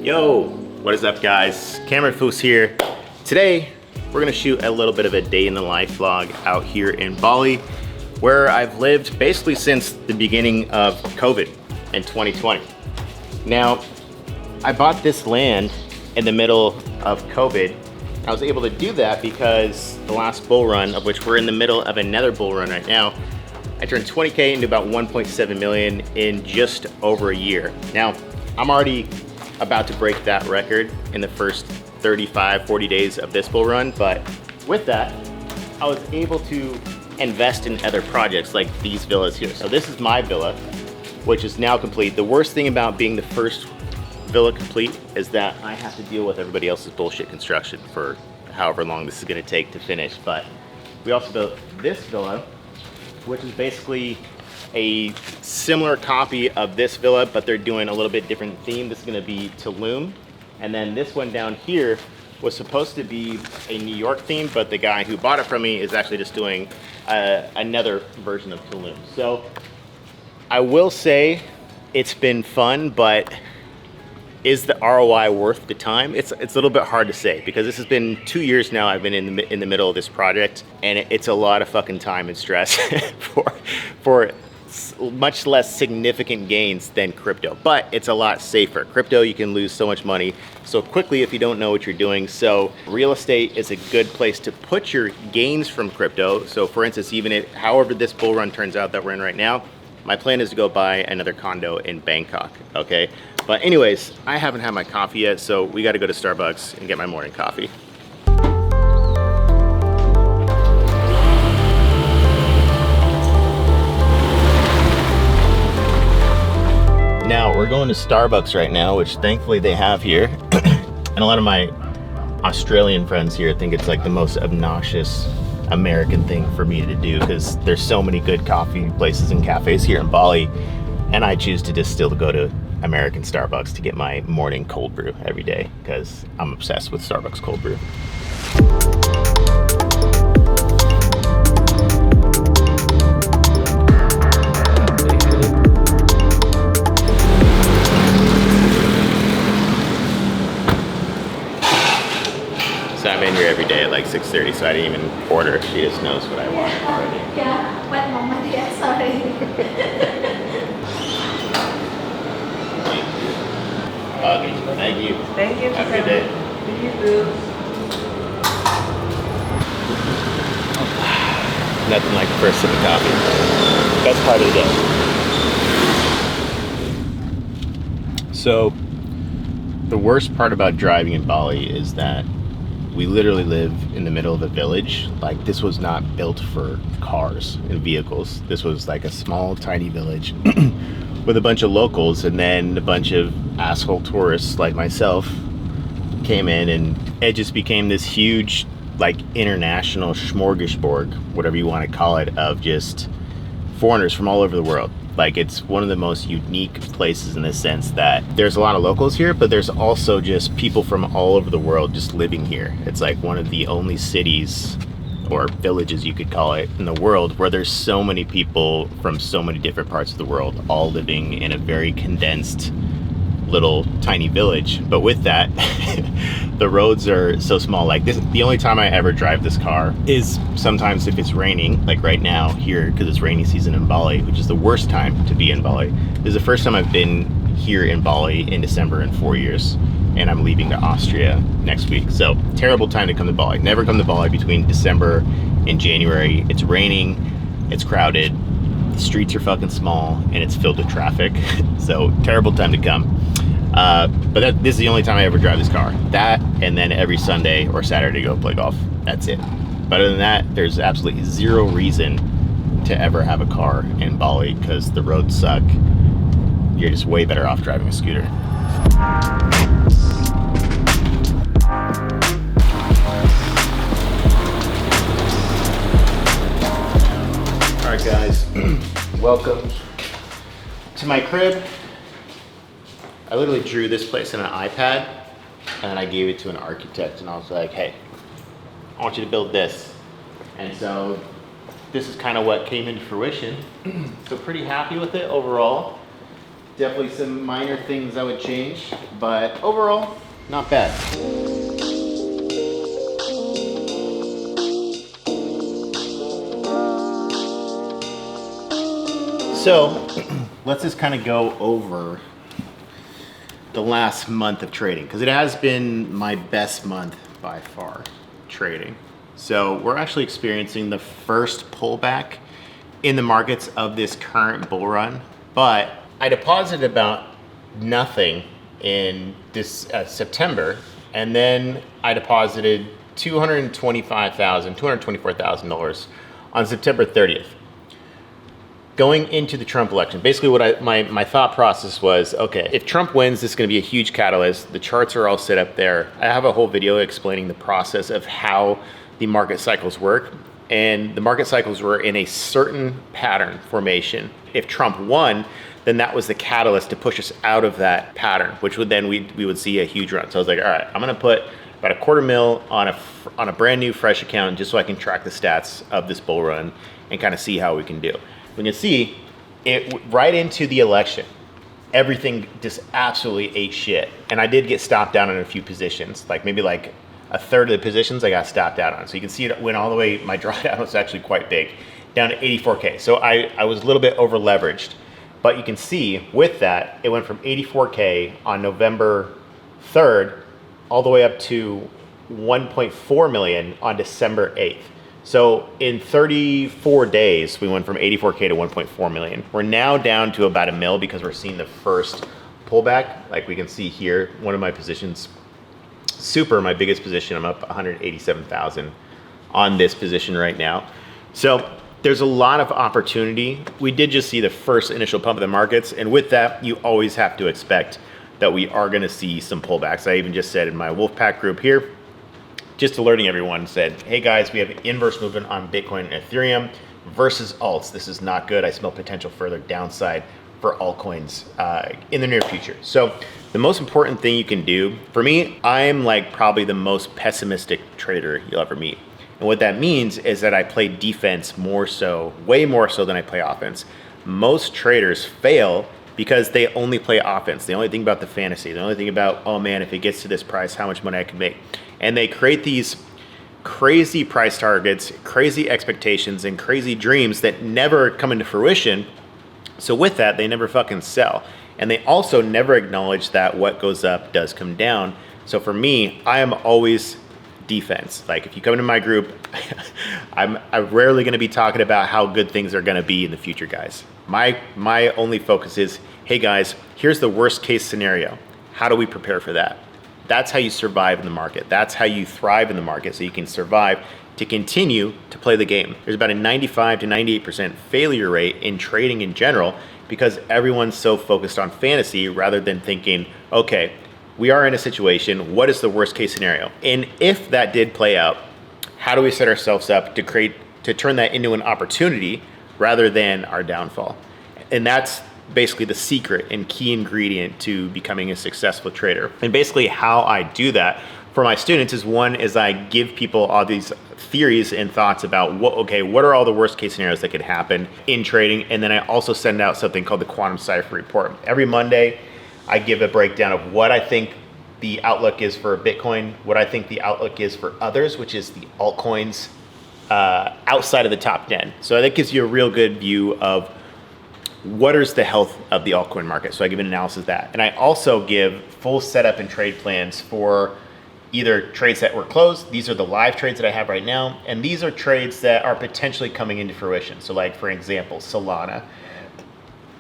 Yo, what is up guys? Cameron Fous here. Today, we're gonna shoot a little bit of a day in the life vlog out here in Bali, where I've lived basically since the beginning of COVID in 2020. Now, I bought this land in the middle of COVID. I was able to do that because the last bull run, of which we're in the middle of another bull run right now, I turned 20K into about 1.7 million in just over a year. Now, I'm already about to break that record in the first 35, 40 days of this bull run, but with that, I was able to invest in other projects like these villas here. So this is my villa, which is now complete. The worst thing about being the first villa complete is that I have to deal with everybody else's bullshit construction for however long this is gonna take to finish. But we also built this villa, which is basically a similar copy of this villa, but they're doing a little bit different theme. This is gonna be Tulum. And then this one down here was supposed to be a New York theme, but the guy who bought it from me is actually just doing another version of Tulum. So I will say it's been fun, but is the ROI worth the time? It's a little bit hard to say because this has been 2 years now I've been in the middle of this project, and it's a lot of fucking time and stress for much less significant gains than crypto, but it's a lot safer. Crypto, you can lose so much money so quickly if you don't know what you're doing. So real estate is a good place to put your gains from crypto. So for instance, however this bull run turns out that we're in right now, my plan is to go buy another condo in Bangkok, okay? But anyways, I haven't had my coffee yet, so we gotta go to Starbucks and get my morning coffee. Now, we're going to Starbucks right now, which thankfully they have here. And a lot of my Australian friends here think it's like the most obnoxious American thing for me to do because there's so many good coffee places and cafes here in Bali, and I choose to just still go to American Starbucks to get my morning cold brew every day because I'm obsessed with Starbucks cold brew. So I'm in here every day at like 6:30, so I didn't even order. She just knows what I want already. Yeah, one moment, yeah, sorry. Okay, thank you. Thank you. Have a good day. You too. Nothing like the first sip of coffee. Best part of the day. So, the worst part about driving in Bali is that we literally live in the middle of a village. Like, this was not built for cars and vehicles. This was like a small, tiny village with a bunch of locals, and then a bunch of asshole tourists like myself came in, and it just became this huge, like, international smorgasbord, whatever you want to call it, of just foreigners from all over the world. Like, it's one of the most unique places in the sense that there's a lot of locals here, but there's also just people from all over the world just living here. It's like one of the only cities or villages, you could call it, in the world where there's so many people from so many different parts of the world all living in a very condensed little tiny village. But with that, the roads are so small. Like, this, the only time I ever drive this car is sometimes if it's raining, like right now here, because it's rainy season in Bali, which is the worst time to be in Bali. This is the first time I've been here in Bali in December in 4 years, and I'm leaving to Austria next week. So terrible time to come to Bali. Never come to Bali between December and January. It's raining, it's crowded, the streets are fucking small, and it's filled with traffic. So terrible time to come. But this is the only time I ever drive this car. That, and then every Sunday or Saturday to go play golf. That's it. But other than that, there's absolutely zero reason to ever have a car in Bali because the roads suck. You're just way better off driving a scooter. All right, guys, welcome to my crib. I literally drew this place on an iPad, and I gave it to an architect, and I was like, hey, I want you to build this. And so this is kind of what came into fruition. So pretty happy with it overall. Definitely some minor things I would change, but overall, not bad. So let's just kind of go over the last month of trading, because it has been my best month by far trading. So we're actually experiencing the first pullback in the markets of this current bull run, but I deposited about nothing in this September, and then I deposited $224,000 on September 30th. Going into the Trump election, basically what my thought process was, okay, if Trump wins, this is gonna be a huge catalyst. The charts are all set up there. I have a whole video explaining the process of how the market cycles work. And the market cycles were in a certain pattern formation. If Trump won, then that was the catalyst to push us out of that pattern, which would then we would see a huge run. So I was like, all right, I'm gonna put about $250,000 on a brand new fresh account just so I can track the stats of this bull run and kind of see how we can do. When you see it right into the election, everything just absolutely ate shit. And I did get stopped down in a few positions, maybe a third of the positions I got stopped out on. So you can see it went all the way, my drawdown was actually quite big, down to 84K. So I was a little bit over leveraged, but you can see with that, it went from 84K on November 3rd, all the way up to 1.4 million on December 8th. So in 34 days, we went from 84K to 1.4 million. We're now down to about $1 million because we're seeing the first pullback. Like we can see here, one of my positions, my biggest position, I'm up 187,000 on this position right now. So there's a lot of opportunity. We did just see the first initial pump of the markets, and with that, you always have to expect that we are gonna see some pullbacks. I even just said in my Wolfpack group here, just alerting everyone, said, hey guys, we have inverse movement on Bitcoin and Ethereum versus alts. This is not good. I smell potential further downside for altcoins in the near future. So the most important thing you can do, for me, I'm probably the most pessimistic trader you'll ever meet. And what that means is that I play defense more so, way more so than I play offense. Most traders fail because they only play offense. They only think about the fantasy. They only think about, oh man, if it gets to this price, how much money I can make. And they create these crazy price targets, crazy expectations, and crazy dreams that never come into fruition. So with that, they never fucking sell. And they also never acknowledge that what goes up does come down. So for me, I am always defense. If you come into my group, I'm rarely gonna be talking about how good things are gonna be in the future, guys. My only focus is, hey guys, here's the worst case scenario. How do we prepare for that? That's how you survive in the market. That's how you thrive in the market, so you can survive to continue to play the game. There's about a 95 to 98% failure rate in trading in general because everyone's so focused on fantasy rather than thinking, okay, we are in a situation, what is the worst case scenario? And if that did play out, how do we set ourselves up to turn that into an opportunity rather than our downfall? And that's basically the secret and key ingredient to becoming a successful trader. And basically how I do that for my students is I give people all these theories and thoughts about what are all the worst case scenarios that could happen in trading. And then I also send out something called the Quantum Cipher Report. Every Monday, I give a breakdown of what I think the outlook is for Bitcoin, what I think the outlook is for others, which is the altcoins outside of the top 10. So that gives you a real good view of what is the health of the altcoin market. So I give an analysis of that. And I also give full setup and trade plans for either trades that were closed. These are the live trades that I have right now. And these are trades that are potentially coming into fruition. So for example, Solana.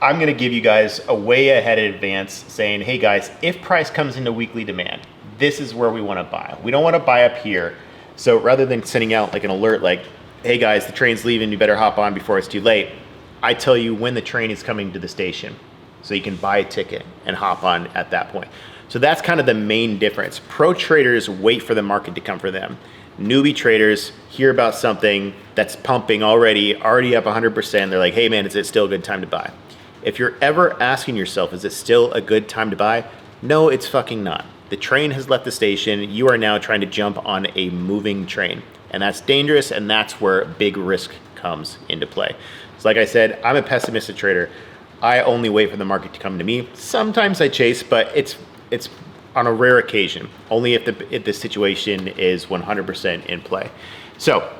I'm gonna give you guys a way ahead in advance saying, hey guys, if price comes into weekly demand, this is where we wanna buy. We don't wanna buy up here. So rather than sending out an alert hey guys, the train's leaving, you better hop on before it's too late, I tell you when the train is coming to the station so you can buy a ticket and hop on at that point. So that's kind of the main difference. Pro traders wait for the market to come for them. Newbie traders hear about something that's pumping already up 100%. They're like, hey man, is it still a good time to buy? If you're ever asking yourself, is it still a good time to buy? No, it's fucking not. The train has left the station. You are now trying to jump on a moving train. And that's dangerous, and that's where big risk comes into play. So like I said, I'm a pessimistic trader. I only wait for the market to come to me. Sometimes I chase, but it's on a rare occasion, only if the situation is 100% in play. So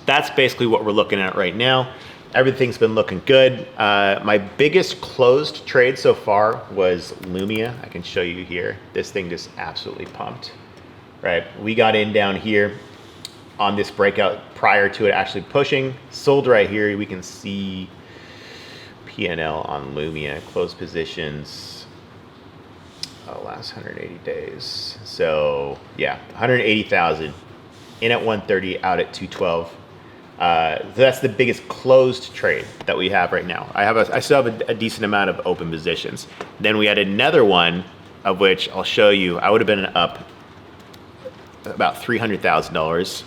that's basically what we're looking at right now. Everything's been looking good. My biggest closed trade so far was Lumia. I can show you here. This thing just absolutely pumped, right? We got in down here on this breakout prior to it actually pushing. Sold right here. We can see P&L on Lumia, closed positions, last 180 days. So yeah, 180,000 in at 130, out at 212. That's the biggest closed trade that we have right now. I still have a decent amount of open positions. Then we had another one of which I'll show you. I would have been up about $300,000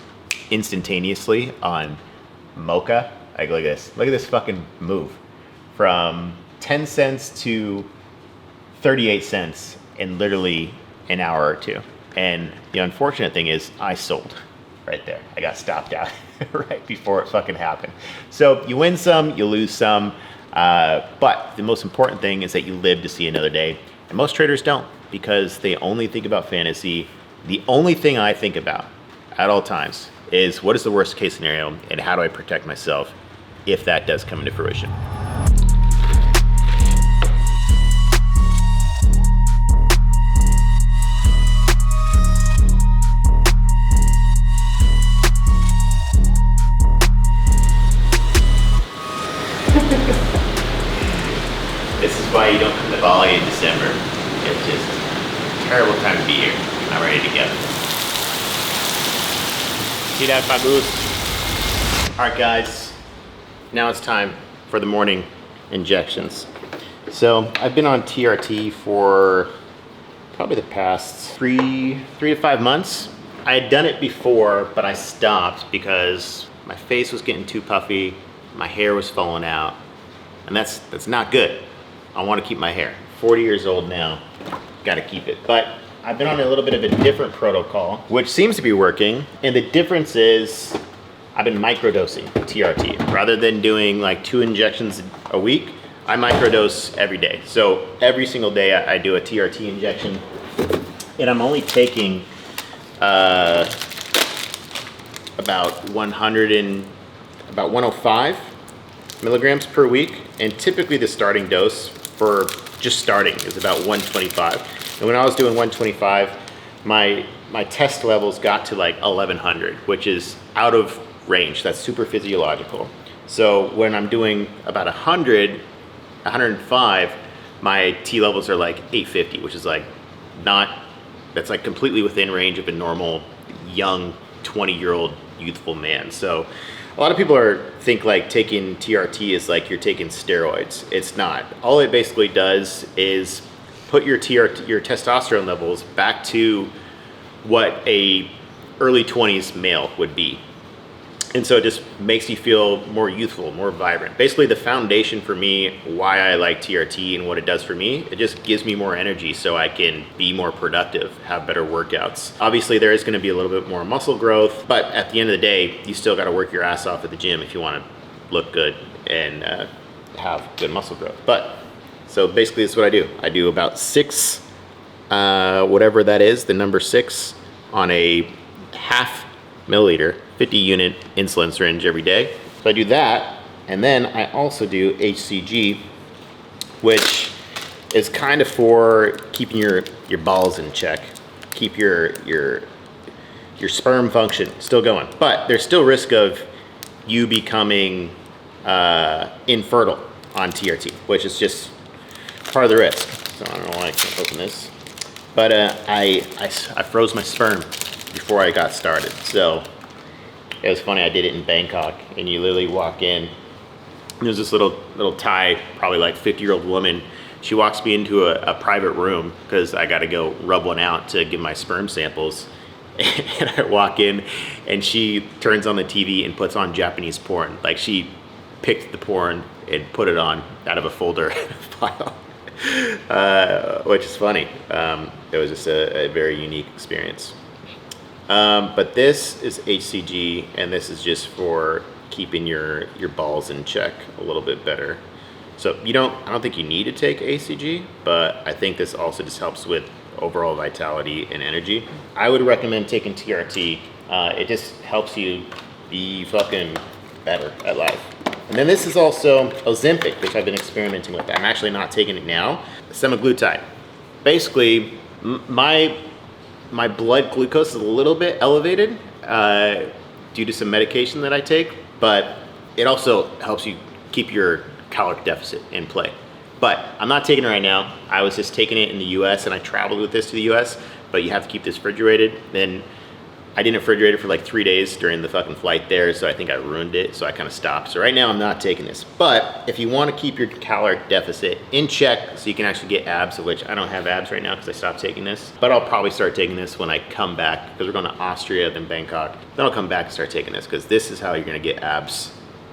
instantaneously on Mocha. Like, look at this fucking move from 10 cents to 38 cents in literally an hour or two. And the unfortunate thing is I sold right there. I got stopped out right before it fucking happened. So you win some, you lose some, but the most important thing is that you live to see another day. And most traders don't, because they only think about fantasy. The only thing I think about at all times is what is the worst case scenario and how do I protect myself if that does come into fruition. This is why you don't come to Bali in December. It's just a terrible time to be here. I'm ready to go. See that, Fous? All right, guys. Now it's time for the morning injections. So I've been on TRT for probably the past three to 5 months. I had done it before, but I stopped because my face was getting too puffy, my hair was falling out, and that's not good. I want to keep my hair. 40 years old now, got to keep it. But I've been on a little bit of a different protocol, which seems to be working. And the difference is I've been microdosing TRT. Rather than doing like 2 injections a week, I microdose every day. So every single day I do a TRT injection, and I'm only taking about 105 milligrams per week. And typically the starting dose for just starting is about 125. And when I was doing 125, my test levels got to like 1100, which is out of range. That's super physiological. So when I'm doing about 100, 105, my T levels are like 850, which is like that's like completely within range of a normal young 20-year-old youthful man. So a lot of people think like taking TRT is like you're taking steroids. It's not. All it basically does is put your testosterone levels back to what a early 20s male would be. And so it just makes you feel more youthful, more vibrant. Basically the foundation for me, why I like TRT and what it does for me, it just gives me more energy so I can be more productive, have better workouts. Obviously there is gonna be a little bit more muscle growth, but at the end of the day, you still gotta work your ass off at the gym if you wanna look good and have good muscle growth. But, so basically that's what I do. I do about 6, whatever that is, the number 6 on a half milliliter, 50 unit insulin syringe every day. So I do that, and then I also do HCG, which is kind of for keeping your balls in check, keep your sperm function still going. But there's still risk of you becoming infertile on TRT, which is just part of the risk. So I don't know why I can't open this, but I froze my sperm before I got started. So it was funny, I did it in Bangkok, and you literally walk in, there's this little Thai, probably like 50-year-old woman. She walks me into a private room because I got to go rub one out to give my sperm samples. And I walk in, and she turns on the TV and puts on Japanese porn. Like, she picked the porn and put it on out of a folder file, which is funny. It was just a very unique experience. But this is HCG, and this is just for keeping your balls in check a little bit better. So I don't think you need to take ACG, but I think this also just helps with overall vitality and energy. I would recommend taking TRT. It just helps you be fucking better at life. And then this is also Ozempic, which I've been experimenting with. I'm actually not taking it now. Semaglutide. Basically, my blood glucose is a little bit elevated due to some medication that I take, but it also helps you keep your caloric deficit in play. But I'm not taking it right now. I was just taking it in the US and I traveled with this to the US, but you have to keep this refrigerated. Then I didn't refrigerate it for like 3 days during the fucking flight there, so I think I ruined it, so I kind of stopped. So right now I'm not taking this. But if you want to keep your caloric deficit in check so you can actually get abs, of which I don't have abs right now because I stopped taking this, but I'll probably start taking this when I come back, because we're going to Austria, then Bangkok. Then I'll come back and start taking this, because this is how you're going to get abs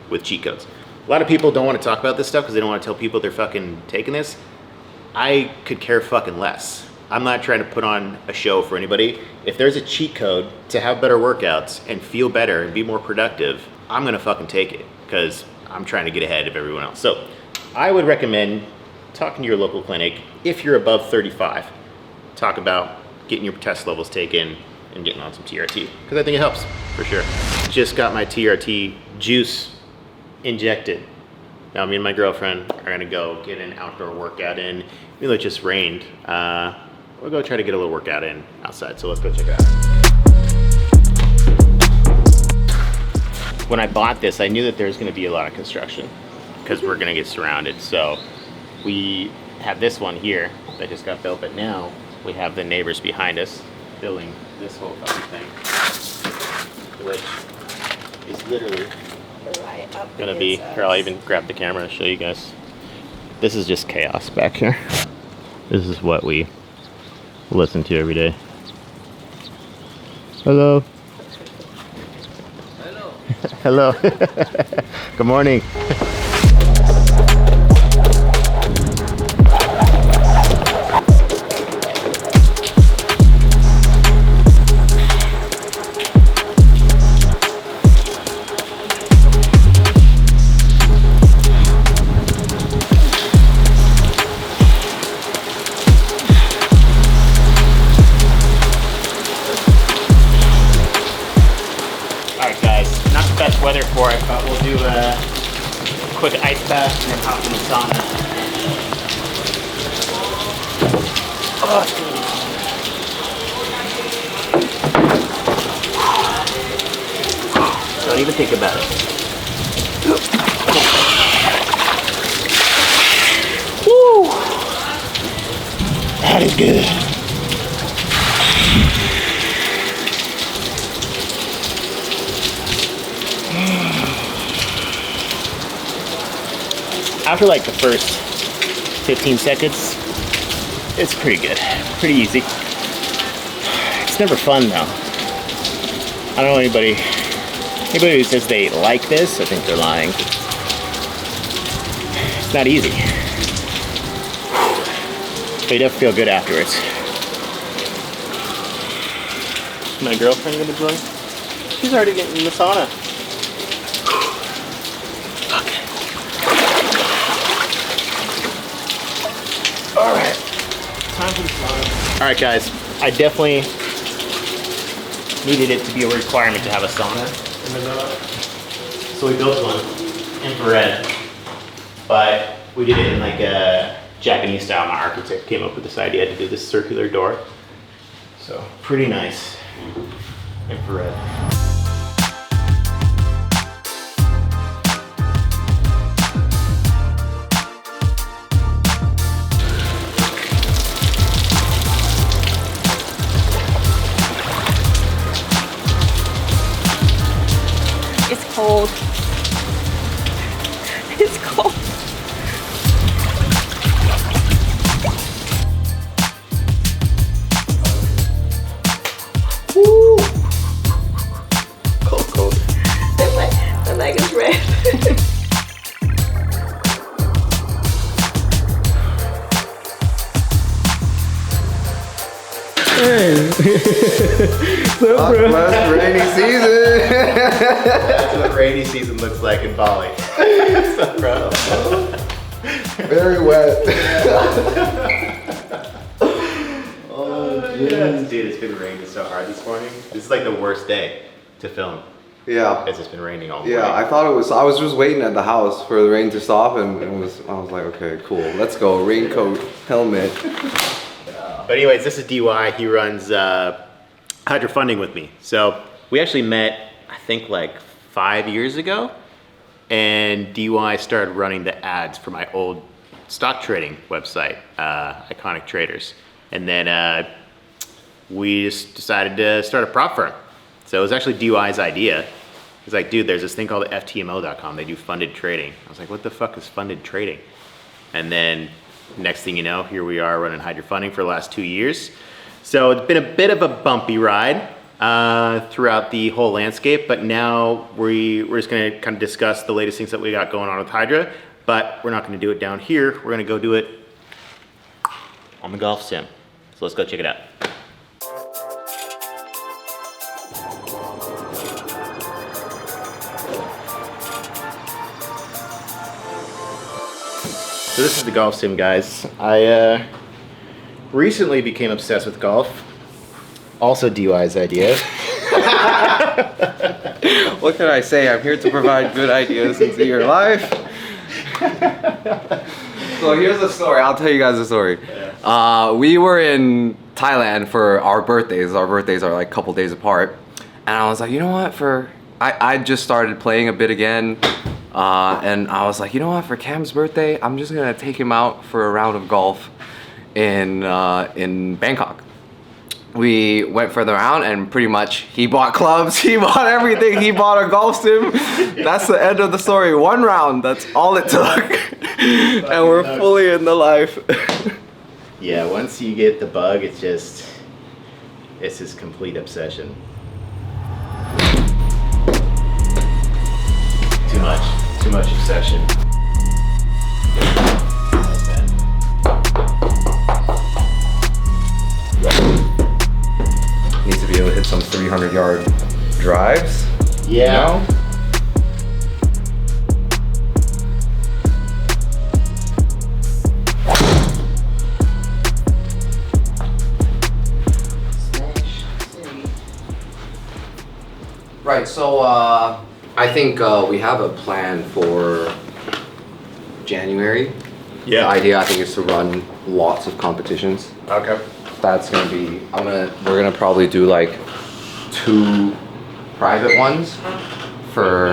with cheat codes. A lot of people don't want to talk about this stuff because they don't want to tell people they're fucking taking this. I could care fucking less. I'm not trying to put on a show for anybody. If there's a cheat code to have better workouts and feel better and be more productive, I'm gonna fucking take it, because I'm trying to get ahead of everyone else. So I would recommend talking to your local clinic. If you're above 35, talk about getting your test levels taken and getting on some TRT, because I think it helps for sure. Just got my TRT juice injected. Now me and my girlfriend are gonna go get an outdoor workout in. Even though it just rained, we'll go try to get a little workout in outside, so let's go check it out. When I bought this, I knew that there's gonna be a lot of construction because we're gonna get surrounded. So we have this one here that just got built, but now we have the neighbors behind us building this whole fucking thing, which is literally Right up gonna be, here I'll even grab the camera and show you guys. This is just chaos back here. This is what we listen to every day. Hello. Hello. Hello. Good morning. Weather for it, but we'll do a quick ice bath and then hop in the sauna. Oh, don't even think about it. Woo! That is good. After like the first 15 seconds, it's pretty good, pretty easy. It's never fun though. I don't know anybody who says they like this, I think they're lying. It's not easy. But you definitely feel good afterwards. My girlfriend gonna join? She's already getting in the sauna. Alright, time for the sauna. Alright guys, I definitely needed it to be a requirement to have a sauna in the villa. So we built one, infrared, but we did it in like a Japanese style. My architect came up with this idea to do this circular door. So pretty nice, infrared. It's cold. It's cold. Woo! Cold, cold. The leg is red. Plus rainy season. That's what rainy season looks like in Bali. So, bro. Very wet. Dude, it's been raining so hard this morning. This is like the worst day to film. Yeah. It's just been raining all morning. Yeah, I thought it was. I was just waiting at the house for the rain to stop, and I was like, okay, cool, let's go. Raincoat, helmet. But anyways, this is DY. He runs Hydra Funding with me. So we actually met, I think, like 5 years ago, and DY started running the ads for my old stock trading website, Iconic Traders, and then we just decided to start a prop firm. So it was actually DY's idea. He's like, dude, there's this thing called FTMO.com. They do funded trading. I was like, what the fuck is funded trading? And then next thing you know, here we are running Hydra Funding for the last 2 years. So it's been a bit of a bumpy ride throughout the whole landscape, but now we're just gonna kind of discuss the latest things that we got going on with Hydra, but we're not gonna do it down here. We're gonna go do it on the golf sim. So let's go check it out. So this is the golf sim, guys. I recently became obsessed with golf. Also DY's idea. What can I say? I'm here to provide good ideas into your life. So here's the story. I'll tell you guys the story. We were in Thailand for our birthdays. Our birthdays are like a couple days apart. And I was like, you know what? I just started playing a bit again. And I was like, you know what? For Cam's birthday, I'm just gonna take him out for a round of golf in Bangkok. We went further around, and pretty much he bought clubs, he bought everything, he bought a golf sim. That's the end of the story. One round, that's all it took. And we're fully in the life. Yeah, once you get the bug, it's this complete obsession. Too much obsession. Needs to be able to hit some 300-yard drives. Yeah. You know? Right, so I think we have a plan for January. Yeah. The idea, I think, is to run lots of competitions. Okay. That's gonna be, we're gonna probably do like 2 private ones for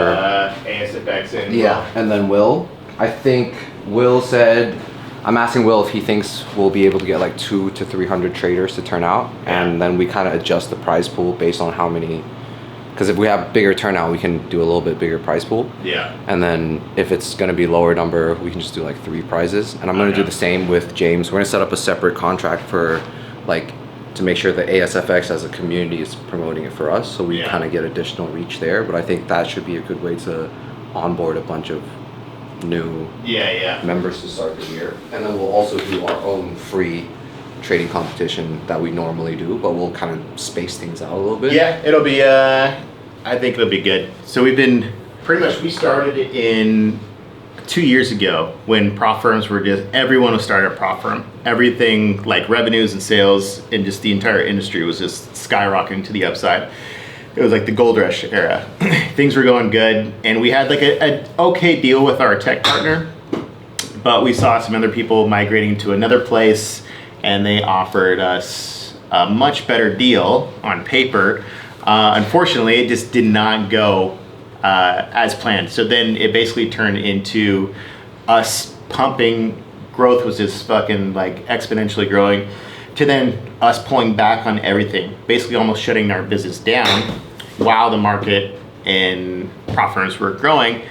ASFX and and then Will. I think Will said, I'm asking Will if he thinks we'll be able to get like 200 to 300 traders to turn out, and then we kind of adjust the prize pool based on how many. Because if we have bigger turnout, we can do a little bit bigger prize pool. Yeah. And then if it's going to be lower number, we can just do like 3 prizes. And I'm going to do the same with James. We're going to set up a separate contract for like to make sure the ASFX as a community is promoting it for us, so we kind of get additional reach there. But I think that should be a good way to onboard a bunch of new members to start the year. And then we'll also do our own free trading competition that we normally do, but we'll kind of space things out a little bit. Yeah, it'll be I think it'll be good. So we started in 2 years ago when prop firms were everyone was starting a prop firm. Everything like revenues and sales and just the entire industry was just skyrocketing to the upside. It was like the gold rush era. Things were going good, and we had like an okay deal with our tech partner, but we saw some other people migrating to another place, and they offered us a much better deal on paper. Unfortunately, it just did not go as planned. So then it basically turned into us pumping. Growth was just fucking like exponentially growing, to then us pulling back on everything, basically almost shutting our business down while the market and prop firms were growing.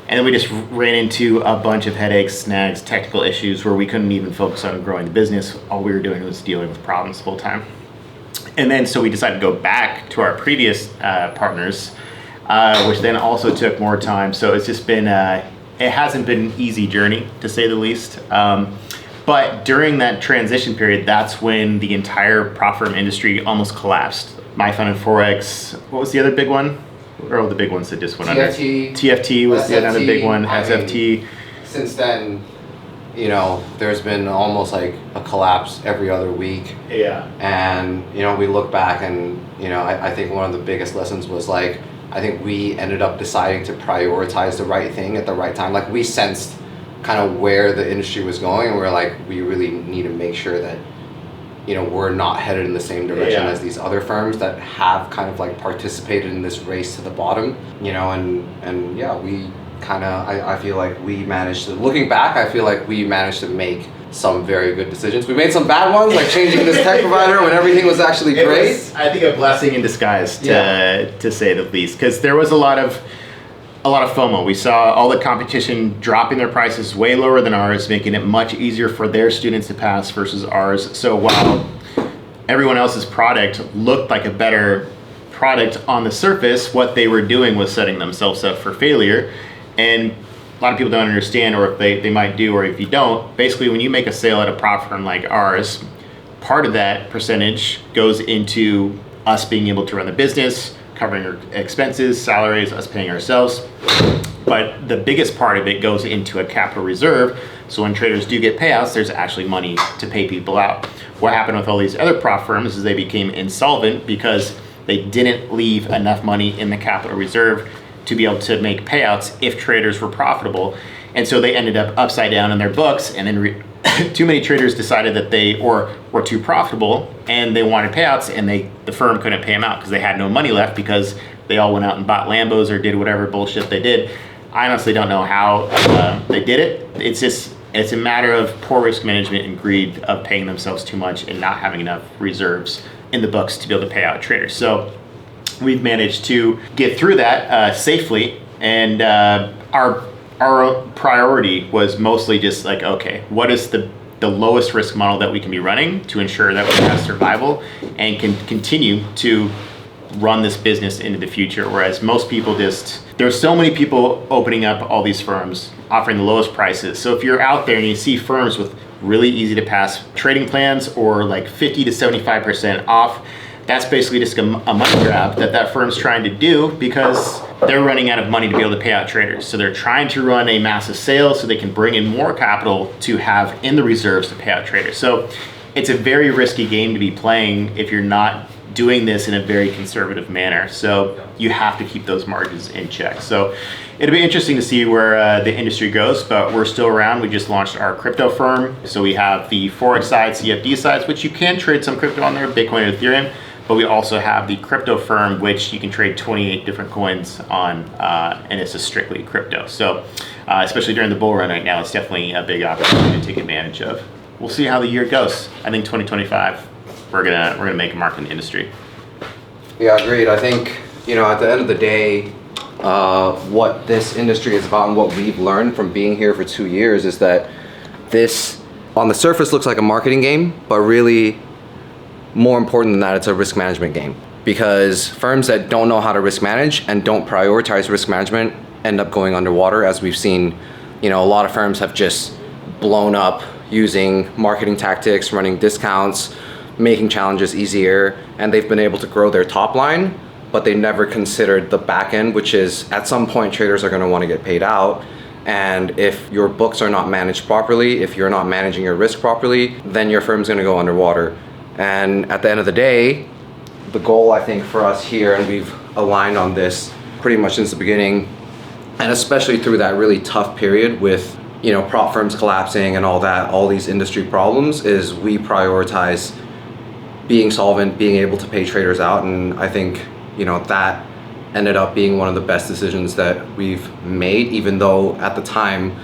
And then we just ran into a bunch of headaches, snags, technical issues where we couldn't even focus on growing the business. All we were doing was dealing with problems the whole time. And then so we decided to go back to our previous partners, which then also took more time. So it's just been, it hasn't been an easy journey, to say the least. But during that transition period, that's when the entire prop firm industry almost collapsed. My Fund and Forex, what was the other big one? What are all the big ones that just went under? TFT was the other big one, SFT. Since then, you know, there's been almost like a collapse every other week. Yeah. And, you know, we look back and, you know, I think one of the biggest lessons was like, I think we ended up deciding to prioritize the right thing at the right time. Like we sensed kind of where the industry was going, and we're like, we really need to make sure that, you know, we're not headed in the same direction as these other firms that have kind of like participated in this race to the bottom, you know, and yeah, we kind of, I feel like we managed to, looking back, I feel like we managed to make some very good decisions. We made some bad ones, like changing this tech provider when everything was actually great. Was, I think, a blessing in disguise, to say the least, because there was a lot of FOMO. We saw all the competition dropping their prices way lower than ours, making it much easier for their students to pass versus ours. So while everyone else's product looked like a better product on the surface, what they were doing was setting themselves up for failure. And a lot of people don't understand, or if they might do, or if you don't, basically when you make a sale at a prop firm like ours, part of that percentage goes into us being able to run the business, covering our expenses, salaries, us paying ourselves. But the biggest part of it goes into a capital reserve. So when traders do get payouts, there's actually money to pay people out. What happened with all these other prop firms is they became insolvent because they didn't leave enough money in the capital reserve to be able to make payouts if traders were profitable. And so they ended up upside down in their books, and then too many traders decided that they were too profitable and they wanted payouts, and the firm couldn't pay them out because they had no money left because they all went out and bought Lambos or did whatever bullshit they did. I honestly don't know how they did it. It's a matter of poor risk management and greed of paying themselves too much and not having enough reserves in the books to be able to pay out traders. So we've managed to get through that safely, and our priority was mostly just like, okay, what is the lowest risk model that we can be running to ensure that we have survival and can continue to run this business into the future. Whereas most people there's so many people opening up all these firms offering the lowest prices. So if you're out there and you see firms with really easy to pass trading plans or like 50 to 75% off, that's basically just a money grab that firm's trying to do because they're running out of money to be able to pay out traders. So they're trying to run a massive sale so they can bring in more capital to have in the reserves to pay out traders. So it's a very risky game to be playing if you're not doing this in a very conservative manner. So you have to keep those margins in check. So it'll be interesting to see where the industry goes, but we're still around. We just launched our crypto firm. So we have the forex side, CFD sides, which you can trade some crypto on there, Bitcoin and Ethereum. But we also have the crypto firm, which you can trade 28 different coins on, and it's just strictly crypto. So especially during the bull run right now, it's definitely a big opportunity to take advantage of. We'll see how the year goes. I think 2025, we're gonna make a mark in the industry. Yeah, agreed. I think, you know, at the end of the day, what this industry is about and what we've learned from being here for 2 years is that this, on the surface, looks like a marketing game, but really, more important than that, it's a risk management game. Because firms that don't know how to risk manage and don't prioritize risk management end up going underwater, as we've seen. You know, a lot of firms have just blown up using marketing tactics, running discounts, making challenges easier, and they've been able to grow their top line, but they never considered the back end, which is at some point traders are going to want to get paid out. And if your books are not managed properly, if you're not managing your risk properly, then your firm's going to go underwater. And at the end of the day, the goal, I think, for us here, and we've aligned on this pretty much since the beginning, and especially through that really tough period with, you know, prop firms collapsing and all that, all these industry problems, is we prioritize being solvent, being able to pay traders out. And I think, you know, that ended up being one of the best decisions that we've made, even though at the time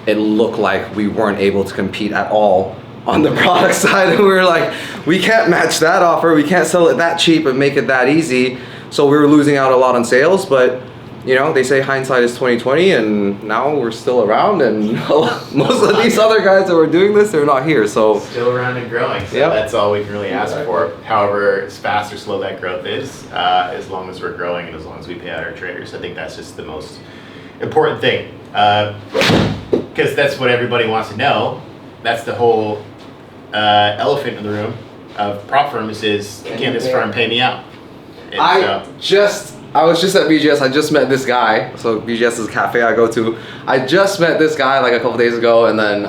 it looked like we weren't able to compete at all on the product side. And we were like, we can't match that offer, we can't sell it that cheap and make it that easy. So we were losing out a lot on sales, but you know, they say hindsight is 20/20, and now we're still around, and most of these other guys that were doing this, they're not here. So still around and growing. So that's all we can really ask for. However, as fast or slow that growth is, as long as we're growing and as long as we pay out our traders, I think that's just the most important thing. Because that's what everybody wants to know. That's the whole elephant in the room of prop firms is, can this firm pay me out? And I just I was just at BGS. I just met this guy. So BGS is a cafe I go to. I just met this guy like a couple days ago, and then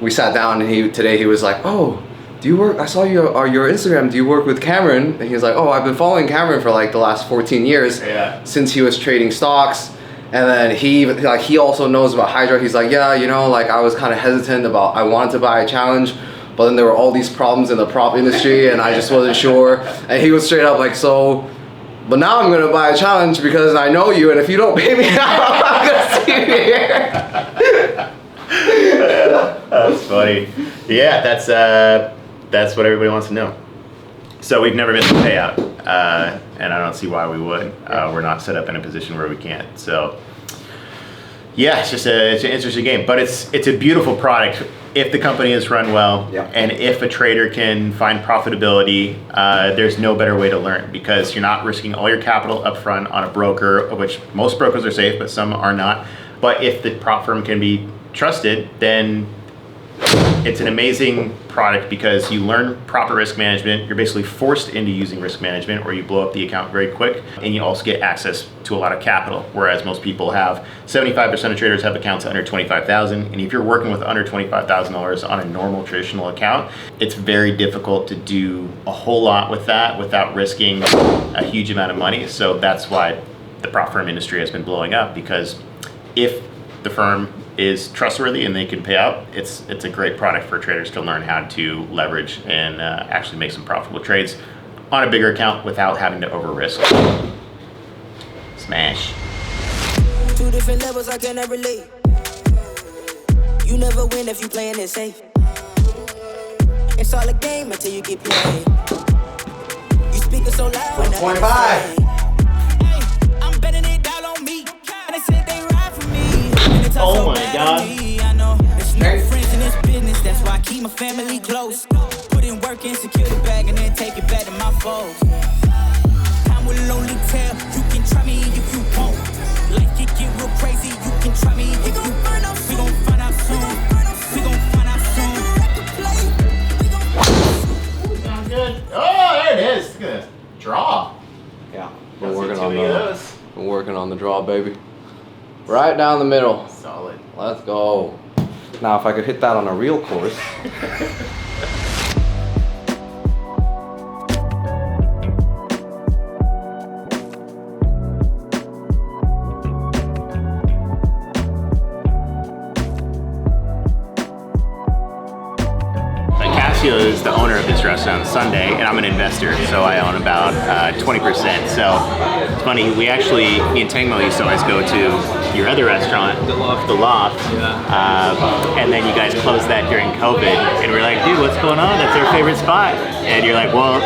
we sat down, and today he was like, "Oh, do you work? I saw your Instagram. Do you work with Cameron?" And he was like, "Oh, I've been following Cameron for like the last 14 years since he was trading stocks." And then he also knows about Hydra. He's like, "Yeah, you know, like I was kind of hesitant about, I wanted to buy a challenge, but then there were all these problems in the prop industry, and I just wasn't sure." And he was straight up like, "So, but now I'm gonna buy a challenge because I know you, and if you don't pay me now, I'm not gonna see you here." That's funny. Yeah, that's what everybody wants to know. So we've never missed a payout, and I don't see why we would. We're not set up in a position where we can't. So yeah, it's an interesting game, but it's a beautiful product if the company is run well, and if a trader can find profitability. There's no better way to learn, because you're not risking all your capital up front on a broker, which most brokers are safe, but some are not. But if the prop firm can be trusted, then it's an amazing product, because you learn proper risk management. You're basically forced into using risk management, or you blow up the account very quick, and you also get access to a lot of capital, whereas most people have, 75% of traders have accounts under $25,000, and if you're working with under $25,000 on a normal traditional account, it's very difficult to do a whole lot with that without risking a huge amount of money. So that's why the prop firm industry has been blowing up, because if the firm is trustworthy and they can pay out, it's a great product for traders to learn how to leverage and actually make some profitable trades on a bigger account without having to over risk. Smash. Two different levels, I cannot relate. You never win if you playing it safe. It's all a game until you get paid. You speaking so loud. 125. I'm betting it all on me. And they said they ride for me. Oh my God. There's no friends in this business, that's why I keep my family close. Put in work and secure the bag and then take it back to my foes. Time will only tell, you can try me if you won't. Life can get real crazy, you can try me if you won't. We gon' find out soon. We gon' find out soon. Sounds good. Oh, there it is. Look at this. Draw. Yeah, Been working on the draw, baby. Right down the middle. Solid. Let's go. Now, if I could hit that on a real course. Casio is the owner of this restaurant on Sunday, and I'm an investor, so I own about 20%. So it's funny, me and Tangmo used to always go to your other restaurant, The Loft. Yeah. And then you guys closed that during COVID, and we're like, dude, what's going on? That's our favorite spot. And you're like, well,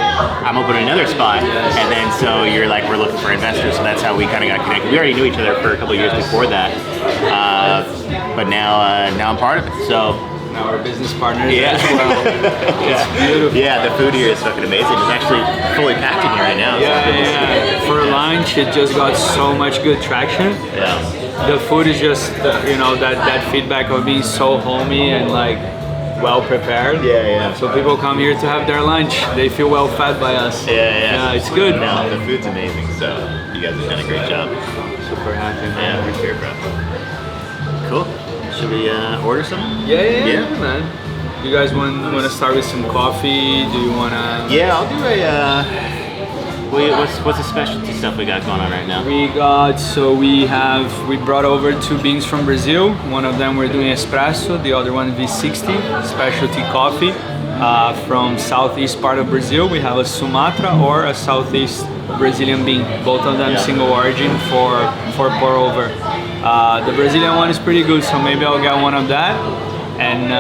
I'm opening another spot. And then so you're like, we're looking for investors, so that's how we kind of got connected. We already knew each other for a couple of years before that, but now I'm part of it. So. Now we're business partners as well. It's beautiful. Yeah, the food here is fucking amazing. It's actually fully packed in here right now. Yeah. For lunch, it just got so much good traction. Yeah. The food is just, that feedback of being so homey and like well prepared. Yeah. So people come here to have their lunch. They feel well fed by us. Yeah. It's good. No, the food's amazing. So you guys have done a great job. Super happy, man. Yeah, we're here, bro. Cool. Should we order some? Yeah, man. You guys want to start with some coffee? Do you want to? Yeah, I'll do what's the specialty stuff we got going on right now? We brought over 2 beans from Brazil. One of them we're doing espresso, the other one V60, specialty coffee from southeast part of Brazil. We have a Sumatra or a southeast Brazilian bean, both of them single origin for pour over. The Brazilian one is pretty good, so maybe I'll get one of that. And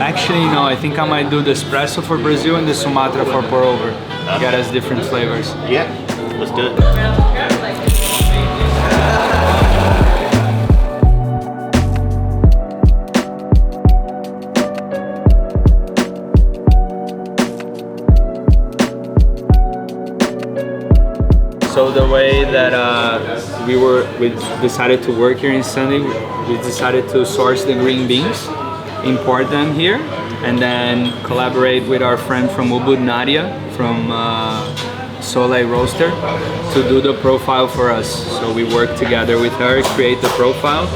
actually, no, I think I might do the espresso for Brazil and the Sumatra for pour over. Get us different flavors. Yeah, let's do it. So the way that we decided to work here in Sunday, we decided to source the green beans, import them here, and then collaborate with our friend from Ubud, Nadia, from Soleil roaster to do the profile for us. So we work together with her, create the profile,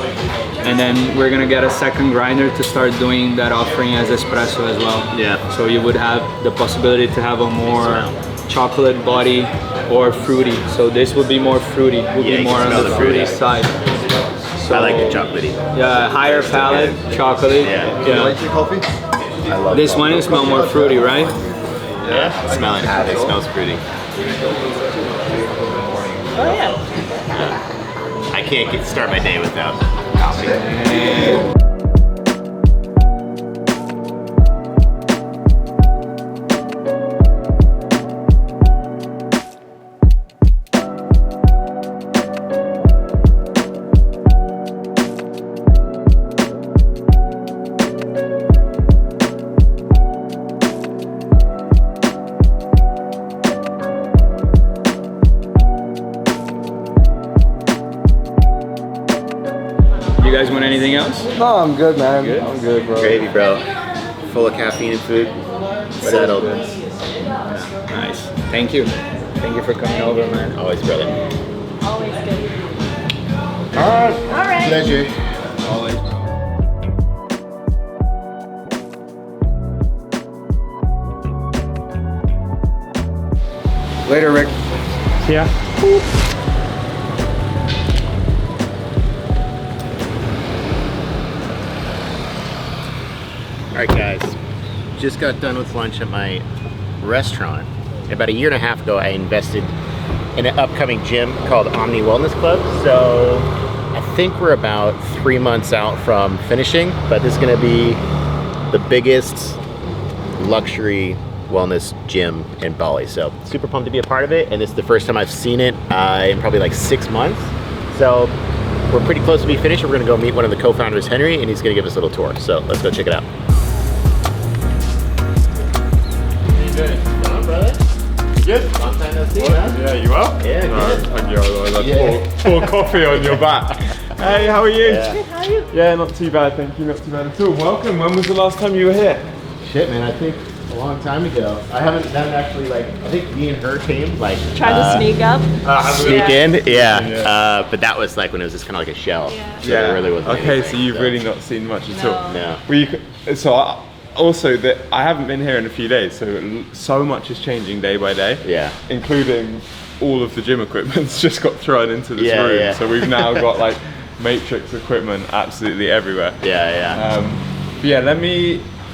and then we're gonna get a second grinder to start doing that offering as espresso as well. Yeah. So you would have the possibility to have a more chocolate body or fruity. So this would be more fruity, would Yeah, be you more can on smell the the fruity fruit. side. So, I like the chocolatey. yeah, higher palate, chocolate. Yeah. Yeah. your coffee? I love This one is smell more fruity, right? Yeah, smell it. It smells pretty. Oh yeah. I can't start my day without coffee. You guys want anything else? No, I'm good, man. Good? I'm good, bro. Gravy, bro. Full of caffeine and food. Settled. Nice. Thank you. Thank you for coming over, man. Always, brother. Always good. Alright. All right. Pleasure. Always. Later, Rick. Yeah. Alright guys, just got done with lunch at my restaurant. About a year and a half ago I invested in an upcoming gym called Omni Wellness Club. So I think we're about 3 months out from finishing, but this is gonna be the biggest luxury wellness gym in Bali. So super pumped to be a part of it, and this is the first time I've seen it in probably like 6 months. So we're pretty close to be finished. We're gonna go meet one of the co-founders, Henry, and he's gonna give us a little tour. So let's go check it out. What's going on, brother? Good. Long time no see, huh? Yeah, you are? Yeah, good. And you're otherwise Yeah. I'd pour coffee on your back. Hey, how are you? Yeah. Good. How are you? Yeah, not too bad, thank you. Not too bad at all. Welcome. When was the last time you were here? Shit, man, I think a long time ago. I haven't done actually, like, I think me and her came, like, Try to sneak up. sneak in. Yeah. Yeah. But that was like when it was just kind of like a shell. Yeah. So it really wasn't Okay, anything, so you've really not seen much at all. No. Well, also that I haven't been here in a few days, so much is changing day by day. Yeah. Including all of the gym equipment's just got thrown into this Yeah, room. yeah. So we've now got like matrix equipment absolutely everywhere. Yeah, But yeah,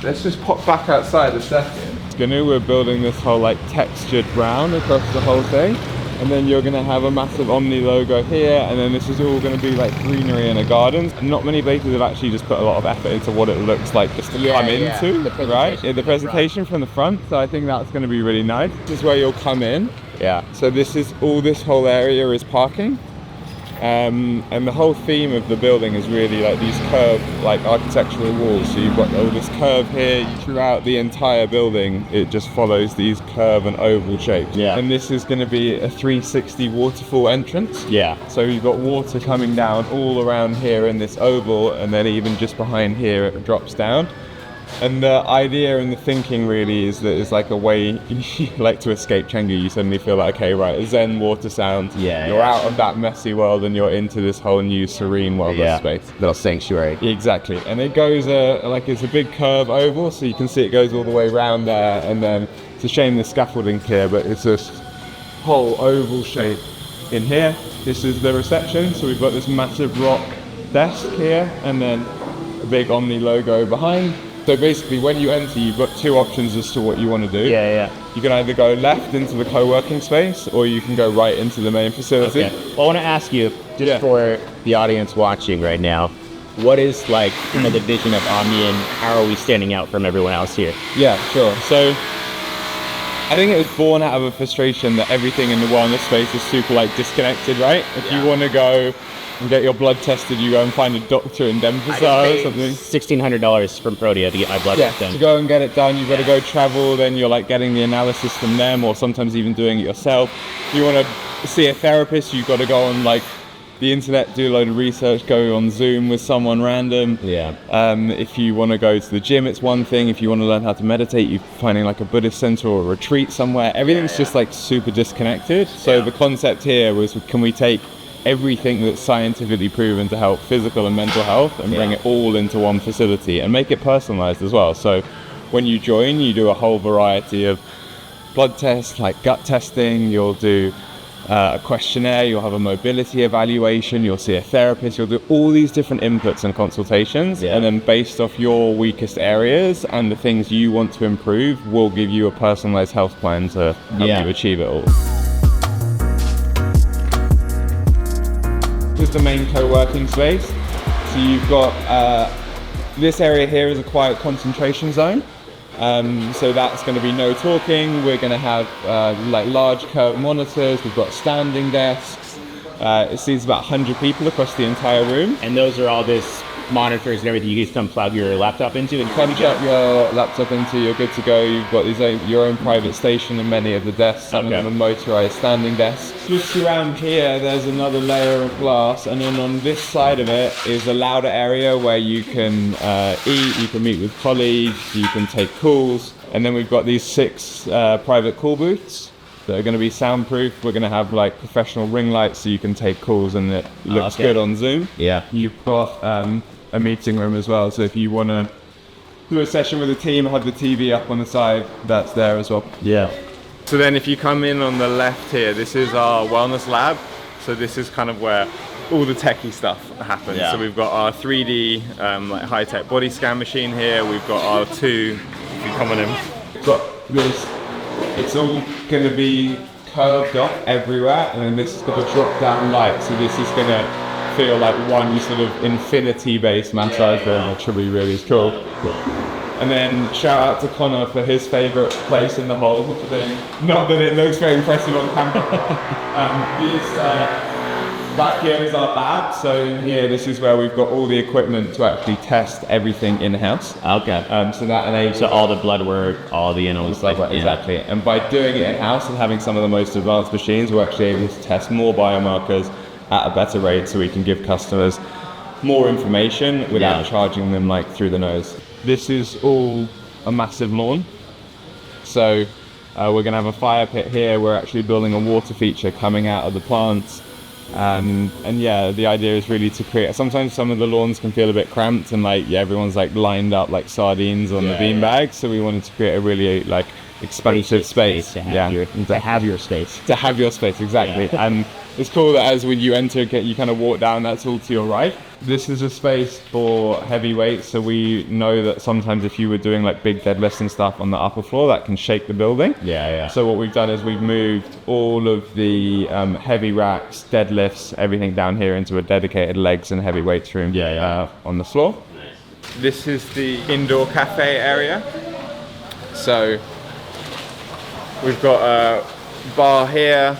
let's just pop back outside a second. We're building this whole like textured brown across the whole thing. And then you're gonna have a massive Omni logo here, and then this is all gonna be like greenery in a garden. Not many places have actually just put a lot of effort into what it looks like just to come into, right? Yeah, the presentation from the front, so I think that's gonna be really nice. This is where you'll come in. Yeah. So this whole area is parking. And the whole theme of the building is really like these curved like architectural walls. So you've got all this curve here throughout the entire building. It just follows these curve and oval shapes. Yeah. And this is going to be a 360 waterfall entrance. Yeah. So you've got water coming down all around here in this oval, and then even just behind here it drops down. And the idea and the thinking really is that it's like a way you like to escape Chengdu. You suddenly feel like, okay, right, a Zen water sound. Yeah, You're out of that messy world and you're into this whole new serene wellness space. Little sanctuary. Exactly. And it goes like it's a big curve oval, so you can see it goes all the way around there. And then it's a shame the scaffolding here, but it's this whole oval shape in here. This is the reception. So we've got this massive rock desk here, and then a big Omni logo behind. So basically when you enter, you've got two options as to what you want to do. Yeah. You can either go left into the co-working space, or you can go right into the main facility. Okay. Well, I want to ask you, just for the audience watching right now, what is like kind of the vision of Omni, and how are we standing out from everyone else here? Yeah, sure. So I think it was born out of a frustration that everything in the wellness space is super like disconnected, right? If you want to go and get your blood tested, you go and find a doctor in Denpasar or something. $1,600 from Protea to get my blood test done. To go and get it done, you've got to go travel, then you're like getting the analysis from them, or sometimes even doing it yourself. You want to see a therapist, you've got to go on like the internet, do a load of research, go on Zoom with someone random. Yeah. If you want to go to the gym, it's one thing. If you want to learn how to meditate, you're finding like a Buddhist center or a retreat somewhere. Everything's just like super disconnected. So the concept here was, can we take everything that's scientifically proven to help physical and mental health and bring it all into one facility and make it personalized as well. So when you join, you do a whole variety of blood tests, like gut testing. You'll do a questionnaire, you'll have a mobility evaluation, you'll see a therapist, you'll do all these different inputs and consultations, and then based off your weakest areas and the things you want to improve, we'll give you a personalized health plan to help you achieve it all. This is the main co-working space. So you've got this area here is a quiet concentration zone. So that's going to be no talking. We're going to have like large curved monitors. We've got standing desks. It seats about 100 people across the entire room. And those are all this monitors and everything you can plug your laptop into and plug your laptop into, you're good to go. You've got your own private station in many of the desks. Some of them are motorized standing desks. Just around here, there's another layer of glass, and then on this side of it is a louder area where you can eat, you can meet with colleagues, you can take calls, and then we've got these 6 private call booths that are going to be soundproof. We're going to have like professional ring lights so you can take calls and it looks good on Zoom. Yeah. You've got a meeting room as well, so if you want to do a session with the team, have the TV up on the side, that's there as well. Yeah. So then if you come in on the left here, this is our wellness lab. So this is kind of where all the techie stuff happens. So we've got our 3D like high-tech body scan machine here. We've got our 2, if you come on in, we've got this, it's all going to be curved up everywhere, and then this has got a drop down light, so this is going to feel like one sort of infinity based massage room, which will be really cool. And then shout out to Connor for his favourite place in the whole thing. Not that it looks very impressive on camera. Back here is our lab, so here this is where we've got all the equipment to actually test everything in-house. Okay. So that enables... So all the blood work, all the stuff. Like, exactly. And by doing it in-house and having some of the most advanced machines, we're actually able to test more biomarkers at a better rate, so we can give customers more information without charging them like through the nose. This is all a massive lawn. So we're going to have a fire pit here. We're actually building a water feature coming out of the plants. And yeah, the idea is really to create, sometimes some of the lawns can feel a bit cramped and like everyone's like lined up like sardines on the beanbags, so we wanted to create a really like expansive space to have your space. To have your space, exactly. And it's cool that as when you enter, you kind of walk down, that's all to your right. This is a space for heavy weights, so we know that sometimes if you were doing like big deadlifts and stuff on the upper floor, that can shake the building. So what we've done is we've moved all of the heavy racks, deadlifts, everything down here into a dedicated legs and heavy weights room on the floor. This is the indoor cafe area. So we've got a bar here.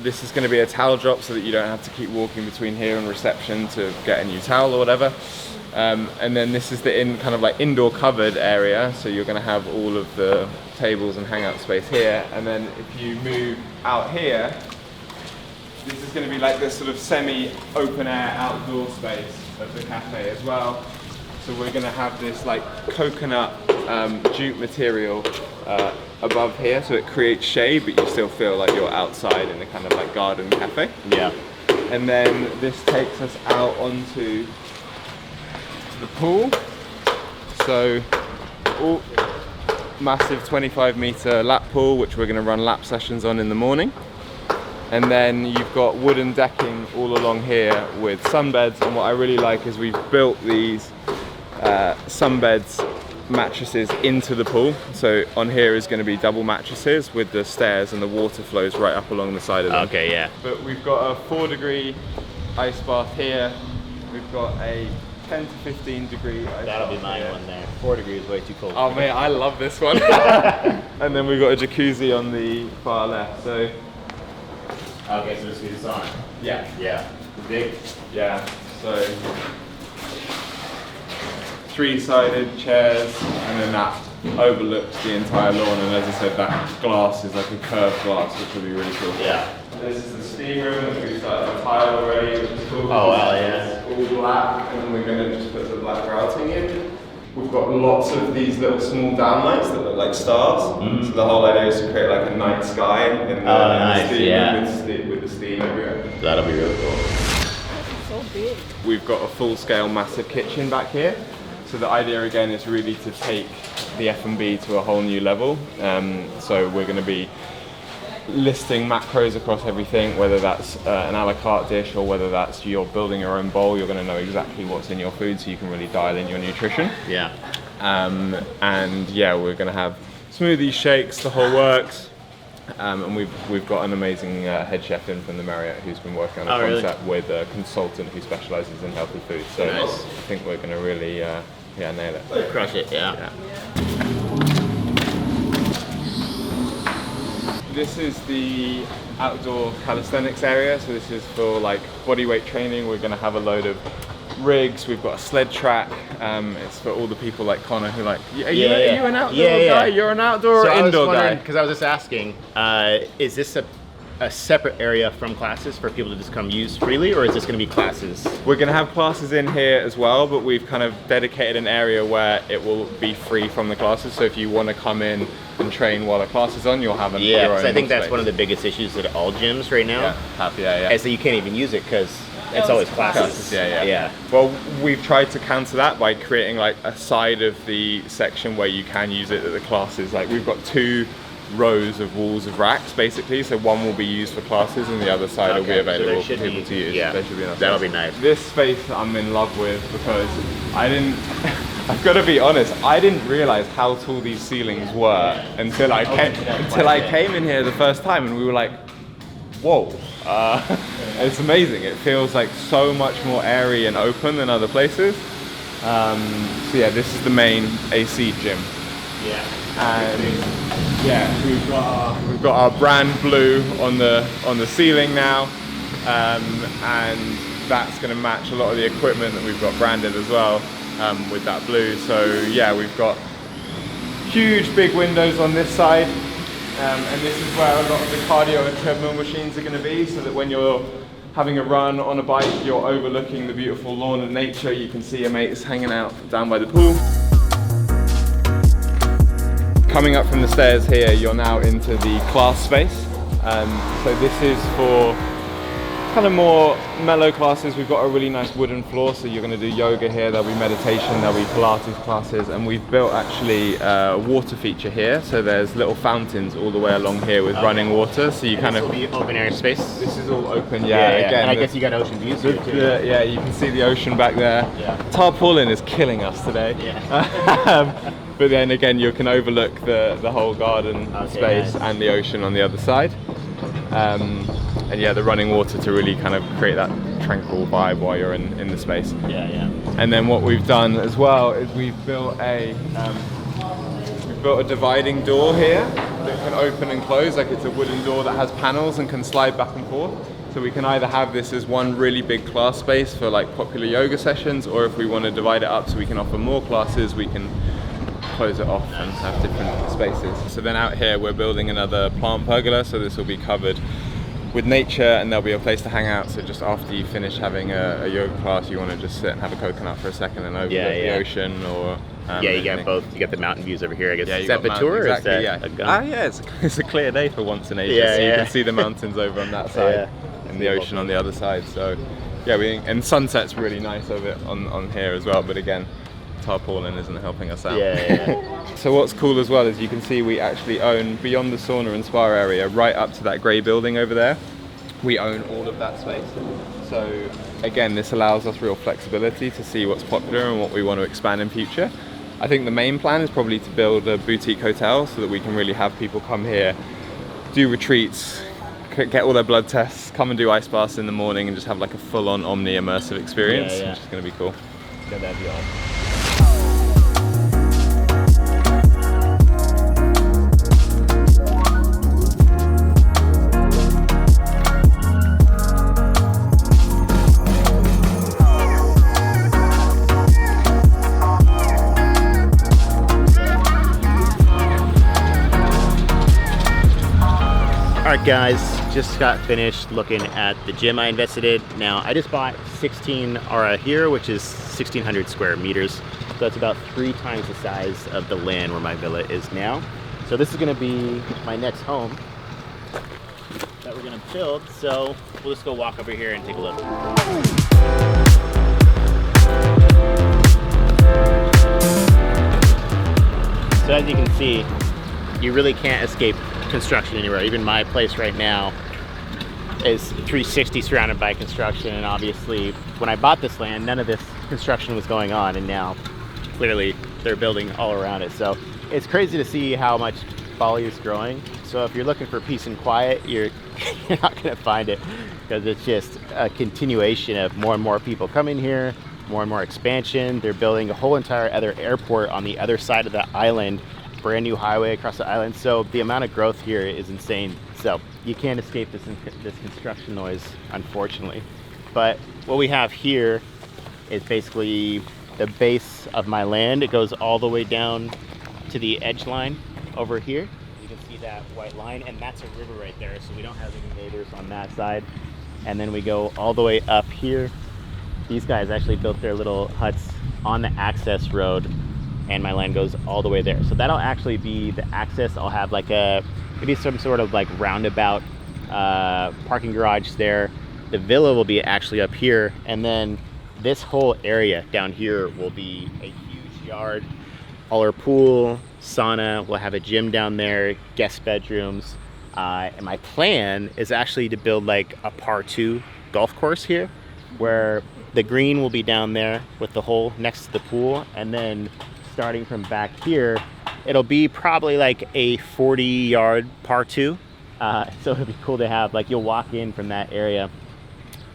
This is going to be a towel drop so that you don't have to keep walking between here and reception to get a new towel or whatever. And then this is the kind of like indoor covered area. So you're going to have all of the tables and hangout space here. And then if you move out here, this is going to be like this sort of semi-open air outdoor space of the cafe as well. So we're going to have this like coconut jute material above here, so it creates shade, but you still feel like you're outside in a kind of like garden cafe. And then this takes us out onto the pool. So massive 25-meter lap pool, which we're going to run lap sessions on in the morning. And then you've got wooden decking all along here with sunbeds. And what I really like is we've built these sunbeds mattresses into the pool. So on here is going to be double mattresses with the stairs, and the water flows right up along the side of them. Okay, yeah. But we've got a 4-degree ice bath here. We've got a 10 to 15 degree ice That'll bath be my here. one there. 4 degrees, way too cold. Oh man, I love this one. And then we've got a jacuzzi on the far left. So okay, so this is on. Yeah. Big. Yeah. So 3-sided chairs, and then that overlooks the entire lawn, and as I said, that glass is like a curved glass, which will be really cool. Yeah. This is the steam room, we've started the tile already, which is Oh, wow, yeah. All black, and then we're going to just put the black routing in. We've got lots of these little small downlights that look like stars. So the whole idea is to create like a night sky in the steam, yeah. with the steam everywhere. That'll be really cool. So big. We've got a full-scale massive kitchen back here. So the idea again is really to take the F&B to a whole new level. So we're going to be listing macros across everything, whether that's an a la carte dish or whether that's you're building your own bowl. You're going to know exactly what's in your food, so you can really dial in your nutrition. Yeah. And yeah, we're going to have smoothies, shakes, the whole works. And we've got an amazing head chef in from the Marriott who's been working on a concept with a consultant who specializes in healthy food. So nice. I think we're going to really nail it. Crush it, yeah. This is the outdoor calisthenics area, so this is for like body weight training. We're going to have a load of rigs. We've got a sled track. It's for all the people like Connor who like, are you an outdoor guy? You're an outdoor or indoor guy? Because I was just asking, is this a separate area from classes for people to just come use freely, or is this going to be classes? We're going to have classes in here as well, but we've kind of dedicated an area where it will be free from the classes. So if you want to come in and train while the class is on, you'll have your own because I think that's space. one of the biggest issues at all gyms right now. Yeah. Is that you can't even use it because it's always classes. Yeah. Well, we've tried to counter that by creating like a side of the section where you can use it at the classes. Like we've got 2 rows of walls of racks basically, so one will be used for classes and the other side will be available for people to use. Yeah, there should be enough that'll space. be nice. This space I'm in love with because I've got to be honest, I didn't realize how tall these ceilings were until I came in here the first time, and we were like, whoa. It's amazing. It feels like so much more airy and open than other places. So yeah, this is the main AC gym. Yeah. And yeah, we've got our brand blue on the ceiling now, and that's going to match a lot of the equipment that we've got branded as well with that blue. So yeah, we've got huge big windows on this side, and this is where a lot of the cardio and treadmill machines are going to be, so that when you're having a run on a bike, you're overlooking the beautiful lawn and nature. You can see your mates hanging out down by the pool. Coming up from the stairs here, you're now into the class space. So this is for kind of more mellow classes. We've got a really nice wooden floor, so you're going to do yoga here, there'll be meditation, there'll be Pilates classes, and we've built actually a water feature here. So there's little fountains all the way along here with running water, so you kind of... This will be open air space? This is all open, Again, and I guess you got ocean views here too. Yeah, you can see the ocean back there. Yeah. Tarpaulin is killing us today. Yeah. But then again, you can overlook the whole garden space and the ocean on the other side. And yeah, the running water to really kind of create that tranquil vibe while you're in the space. Yeah. And then what we've done as well is we've built a dividing door here that can open and close. Like it's a wooden door that has panels and can slide back and forth. So we can either have this as one really big class space for like popular yoga sessions, or if we want to divide it up so we can offer more classes, we can close it off and have different spaces. So then out here we're building another plant pergola, so this will be covered with nature and there'll be a place to hang out. So just after you finish having a yoga class, you want to just sit and have a coconut for a second and overlook the ocean, or you got both. You got the mountain views over here, I guess. Yeah, is that Batur, exactly, or is that it's a clear day for once in Asia, so you can see the mountains over on that side and the ocean on the other side. So yeah, and sunset's really nice of it on here as well, but again, tarpaulin isn't helping us out. So what's cool as well is you can see we actually own, beyond the sauna and spa area, right up to that grey building over there, we own all of that space. So again, this allows us real flexibility to see what's popular and what we want to expand in future. I think the main plan is probably to build a boutique hotel so that we can really have people come here, do retreats, get all their blood tests, come and do ice baths in the morning, and just have like a full-on omni immersive experience, which is going to be cool. Yeah, that'd be awesome. Alright guys, just got finished looking at the gym I invested in. Now, I just bought 16 ara here, which is 1,600 square meters. So that's about 3 times the size of the land where my villa is now. So this is gonna be my next home that we're gonna build. So we'll just go walk over here and take a look. So as you can see, you really can't escape construction anywhere. Even my place right now is 360 surrounded by construction, and obviously when I bought this land, none of this construction was going on, and now clearly they're building all around it. So it's crazy to see how much Bali is growing. So if you're looking for peace and quiet, you're not gonna find it, because it's just a continuation of more and more people coming here, more and more expansion. They're building a whole entire other airport on the other side of the island, brand new highway across the island. So the amount of growth here is insane. So you can't escape this construction noise, unfortunately. But what we have here is basically the base of my land. It goes all the way down to the edge line over here. You can see that white line, and that's a river right there. So we don't have any neighbors on that side. And then we go all the way up here. These guys actually built their little huts on the access road, and my land goes all the way there. So that'll actually be the access. I'll have like maybe some sort of like roundabout parking garage there. The villa will be actually up here, and then this whole area down here will be a huge yard. All our pool, sauna, we'll have a gym down there, guest bedrooms. And my plan is actually to build like a par 2 golf course here, where the green will be down there with the hole next to the pool, and then starting from back here, it'll be probably like a 40-yard par 2. So it'll be cool to have, like, you'll walk in from that area,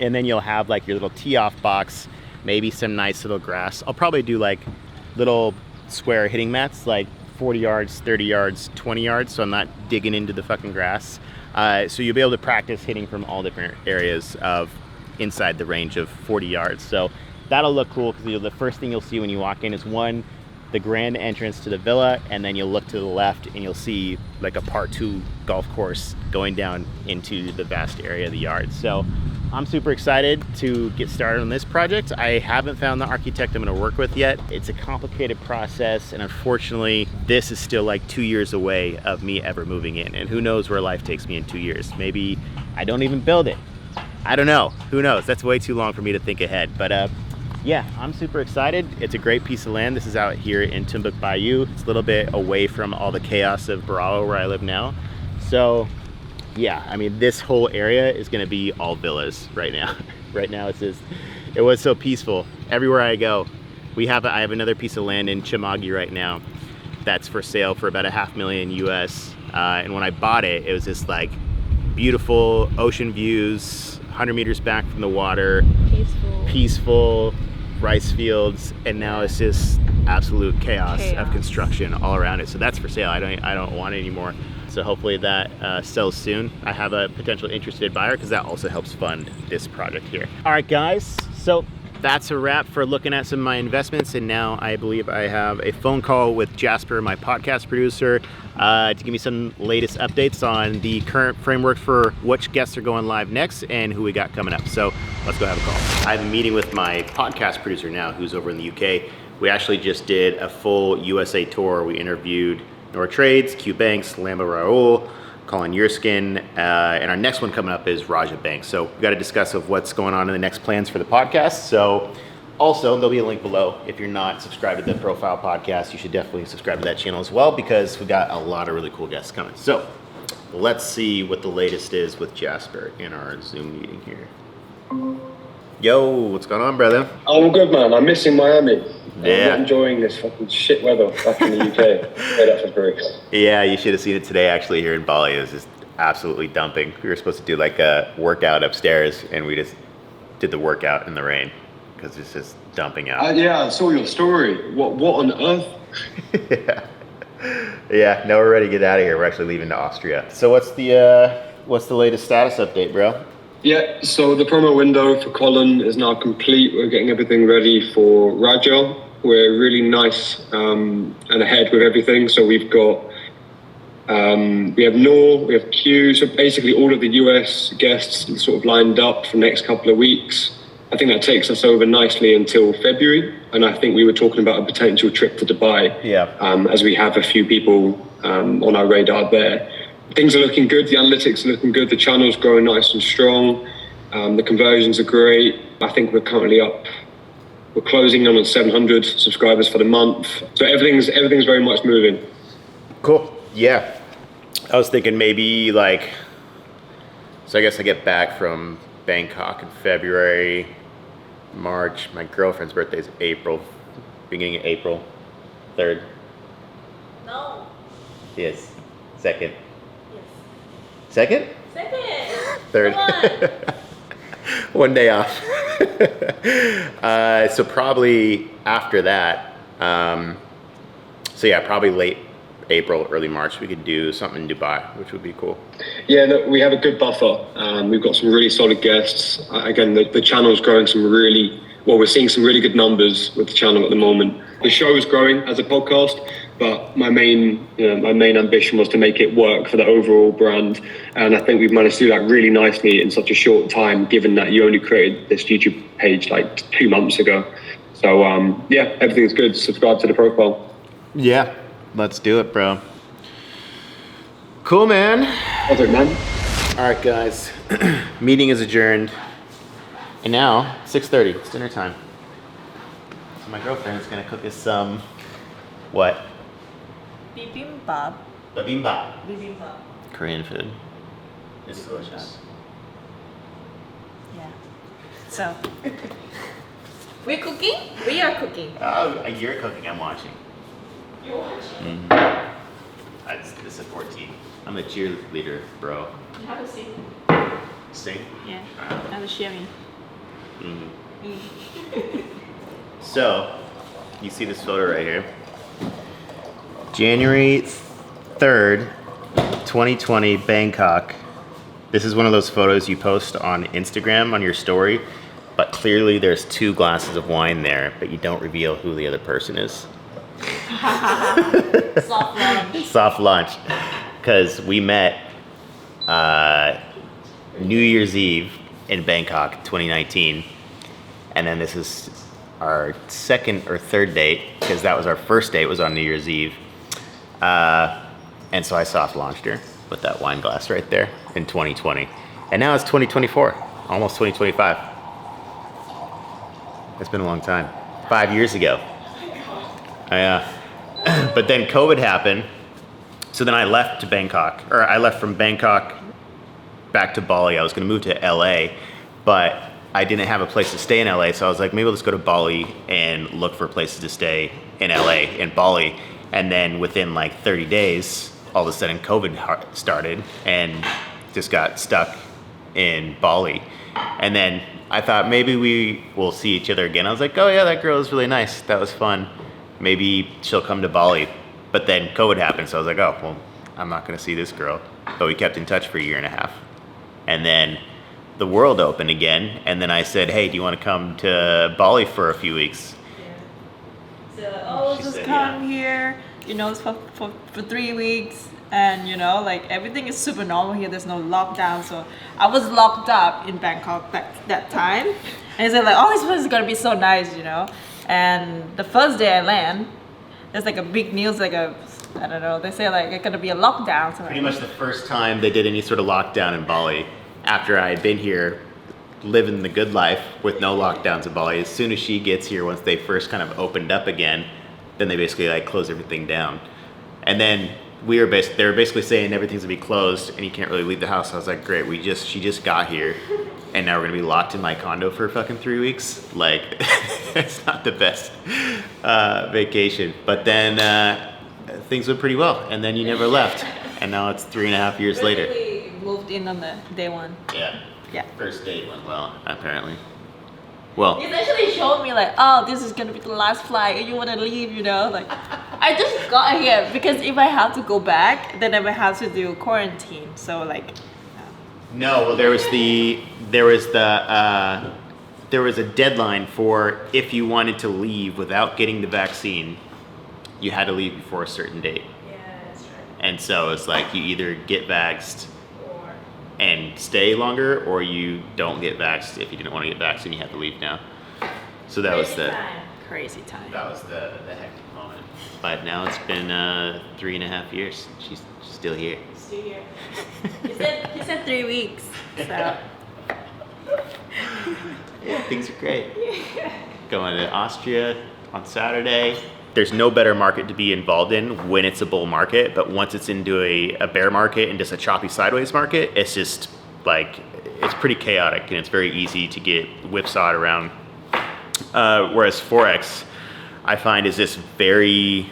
and then you'll have like your little tee-off box, maybe some nice little grass. I'll probably do like little square hitting mats, like 40 yards, 30 yards, 20 yards, so I'm not digging into the fucking grass. So you'll be able to practice hitting from all different areas of inside the range of 40 yards. So that'll look cool, because the first thing you'll see when you walk in is, one, the grand entrance to the villa, and then you'll look to the left and you'll see like a par 2 golf course going down into the vast area of the yard. So I'm super excited to get started on this project. I haven't found the architect I'm going to work with yet. It's a complicated process, and unfortunately this is still like 2 years away of me ever moving in, and who knows where life takes me in 2 years. Maybe I don't even build it. I don't know, who knows? That's way too long for me to think ahead. But yeah, I'm super excited. It's a great piece of land. This is out here in Tumbuk Bayou. It's a little bit away from all the chaos of Baralo, where I live now. So yeah, I mean, this whole area is gonna be all villas right now. Right now it was so peaceful. Everywhere I go, I have another piece of land in Chamagi right now that's for sale for about $500,000 US. And when I bought it, it was just like beautiful ocean views, 100 meters back from the water, peaceful rice fields, and now it's just absolute chaos of construction all around it. So that's for sale. I don't want it anymore. So hopefully that sells soon. I have a potential interested buyer, because that also helps fund this project here. All right, guys, so that's a wrap for looking at some of my investments, and now I believe I have a phone call with Jasper, my podcast producer, to give me some latest updates on the current framework for which guests are going live next and who we got coming up. So let's go have a call. I have a meeting with my podcast producer now, who's over in the UK. We actually just did a full USA tour. We interviewed Nor Trades, Q Banks, Lambo Raul, Colin Yerskin, and our next one coming up is Raja Banks. So we got to discuss of what's going on in the next plans for the podcast. So also, there'll be a link below. If you're not subscribed to the Profile Podcast, you should definitely subscribe to that channel as well, because we got a lot of really cool guests coming. So let's see what the latest is with Jasper in our Zoom meeting here. Yo, what's going on, brother? I'm good, man. I'm missing Miami. Yeah. I'm not enjoying this fucking shit weather back in the UK. Straight up for Greece. Yeah, you should have seen it today actually here in Bali. It was just absolutely dumping. We were supposed to do like a workout upstairs, and we just did the workout in the rain because it's just dumping out. Yeah, I saw your story. What on earth? Yeah, no, we're ready to get out of here. We're actually leaving to Austria. So what's the latest status update, bro? Yeah, so the promo window for Colin is now complete. We're getting everything ready for Raja. We're really nice and ahead with everything. So we've got We have Noor, we have Q, so basically all of the US guests sort of lined up for the next couple of weeks. I think that takes us over nicely until February, and I think we were talking about a potential trip to Dubai. As we have a few people on our radar there. Things are looking good, the analytics are looking good, the channel's growing nice and strong, the conversions are great. I think we're currently up, we're closing on 700 subscribers for the month, so everything's very much moving. Cool. Yeah. I was thinking maybe like, so I guess I get back from Bangkok in February, March. My girlfriend's birthday is April, beginning of April, 3rd. No. Yes. 2nd. Yes. 2nd? 2nd. 3rd. Come on. One day off. So probably after that, so yeah, probably late April, early March, we could do something in Dubai, which would be cool. Yeah, no, we have a good buffer. We've got some really solid guests. Again, the channel's growing we're seeing some really good numbers with the channel at the moment. The show is growing as a podcast, but my main ambition was to make it work for the overall brand. And I think we've managed to do that really nicely in such a short time, given that you only created this YouTube page like 2 months ago. So yeah, everything's good. Subscribe to the profile. Yeah. Let's do it, bro. Cool, man. Perfect, man. All right, guys. Meeting is adjourned. And now, 6:30. It's dinner time. So my girlfriend is going to cook us some, what? Bibimbap. Bibimbap. Bibimbap. Korean food. It's delicious. Yeah. So. We're cooking? We are cooking. Oh, you're cooking. I'm watching. You're watching? Mm-hmm. That's the support team. I'm a cheerleader, bro. You have a sing. Sing? Yeah. Have a sharing. So, you see this photo right here. January 3rd, 2020, Bangkok. This is one of those photos you post on Instagram on your story, but clearly there's 2 glasses of wine there, but you don't reveal who the other person is. Soft launch. Soft launch. Because we met New Year's Eve in Bangkok 2019. And then this is our 2nd or 3rd date, because that was our first date, was on New Year's Eve. And so I soft launched her with that wine glass right there in 2020. And now it's 2024, almost 2025. It's been a long time. 5 years ago. But then COVID happened. So then I left to Bangkok, or I left from Bangkok back to Bali. I was gonna move to LA, but I didn't have a place to stay in LA. So I was like, maybe let's go to Bali and look for places to stay in LA, in Bali. And then within like 30 days, all of a sudden COVID started and just got stuck in Bali. And then I thought maybe we will see each other again. I was like, oh yeah, that girl is really nice. That was fun. Maybe she'll come to Bali. But then COVID happened, so I was like, oh, well, I'm not gonna see this girl. But we kept in touch for 1.5 years. And then the world opened again, and then I said, hey, do you wanna come to Bali for a few weeks? So, just said, come here, for 3 weeks. And like everything is super normal here. There's no lockdown. So I was locked up in Bangkok that time. And he said like, oh, this place is gonna be so nice, And the first day I land, there's like a big news, I don't know, they say like it's gonna be a lockdown. So Pretty much the first time they did any sort of lockdown in Bali, after I had been here, living the good life with no lockdowns in Bali, as soon as she gets here, once they first kind of opened up again, then they basically like close everything down. And then they were basically saying everything's gonna be closed and you can't really leave the house. I was like, great, she just got here and now we're gonna be locked in my condo for fucking 3 weeks. Like, it's not the best vacation. But then things went pretty well and then you never left. And now it's 3.5 years later. We moved in on the day 1. Yeah. Yeah. First date went well, apparently. Well, He actually showed me like, oh, this is gonna be the last flight. You wanna leave, Like, I just got here because if I have to go back, then I will have to do quarantine. So like, no. Well, there was a deadline for if you wanted to leave without getting the vaccine, you had to leave before a certain date. yeah, that's right. And so it's like you either get vaxxed and stay longer, or you don't get vaxxed if you didn't want to get vaxxed and you have to leave now. So that was the Crazy time. that was the hectic moment. But now it's been 3.5 years. She's still here. Still here. He said 3 weeks. So Yeah, things are great. Going to Austria on Saturday. There's no better market to be involved in when it's a bull market, but once it's into a bear market and just a choppy sideways market, it's just like, it's pretty chaotic and it's very easy to get whipsawed around. Whereas forex, I find, is just very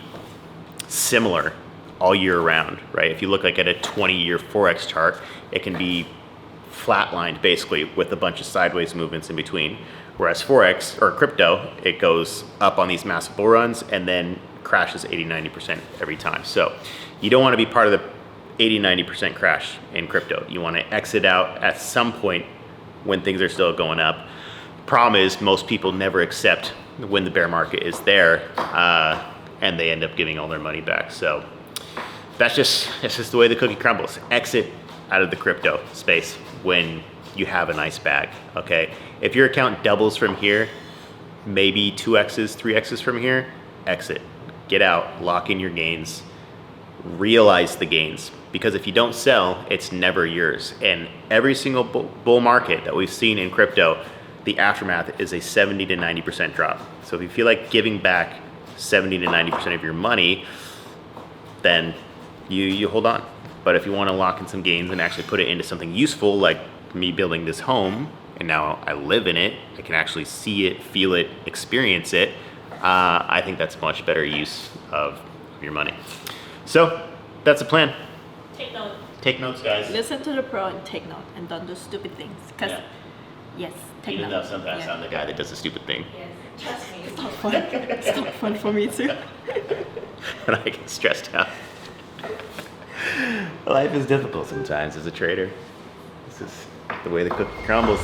similar all year round, right? If you look like at a 20-year forex chart, it can be flatlined basically with a bunch of sideways movements in between. Whereas forex or crypto, it goes up on these massive bull runs and then crashes 80-90% every time. So you don't want to be part of the 80-90% crash in crypto. You want to exit out at some point when things are still going up. Problem is, most people never accept when the bear market is there, and they end up giving all their money back. So that's just the way the cookie crumbles. Exit out of the crypto space when you have a nice bag, okay? If your account doubles from here, maybe 2x's, 3x's from here, exit. Get out, lock in your gains, realize the gains. Because if you don't sell, it's never yours. And every single bull market that we've seen in crypto, the aftermath is a 70 to 90% drop. So if you feel like giving back 70 to 90% of your money, then you hold on. But if you want to lock in some gains and actually put it into something useful, like me building this home, and now I live in it, I can actually see it, feel it, experience it, I think that's much better use of your money. So that's the plan. take note. Take notes, guys. Listen to the pro and take note, and don't do stupid things. Cause yes, take Even note. though sometimes I'm the guy that does a stupid thing. Yes, trust me, it's not fun. It's not fun for me too. And I get stressed out. Life is difficult sometimes as a trader. This is the way the cookie crumbles.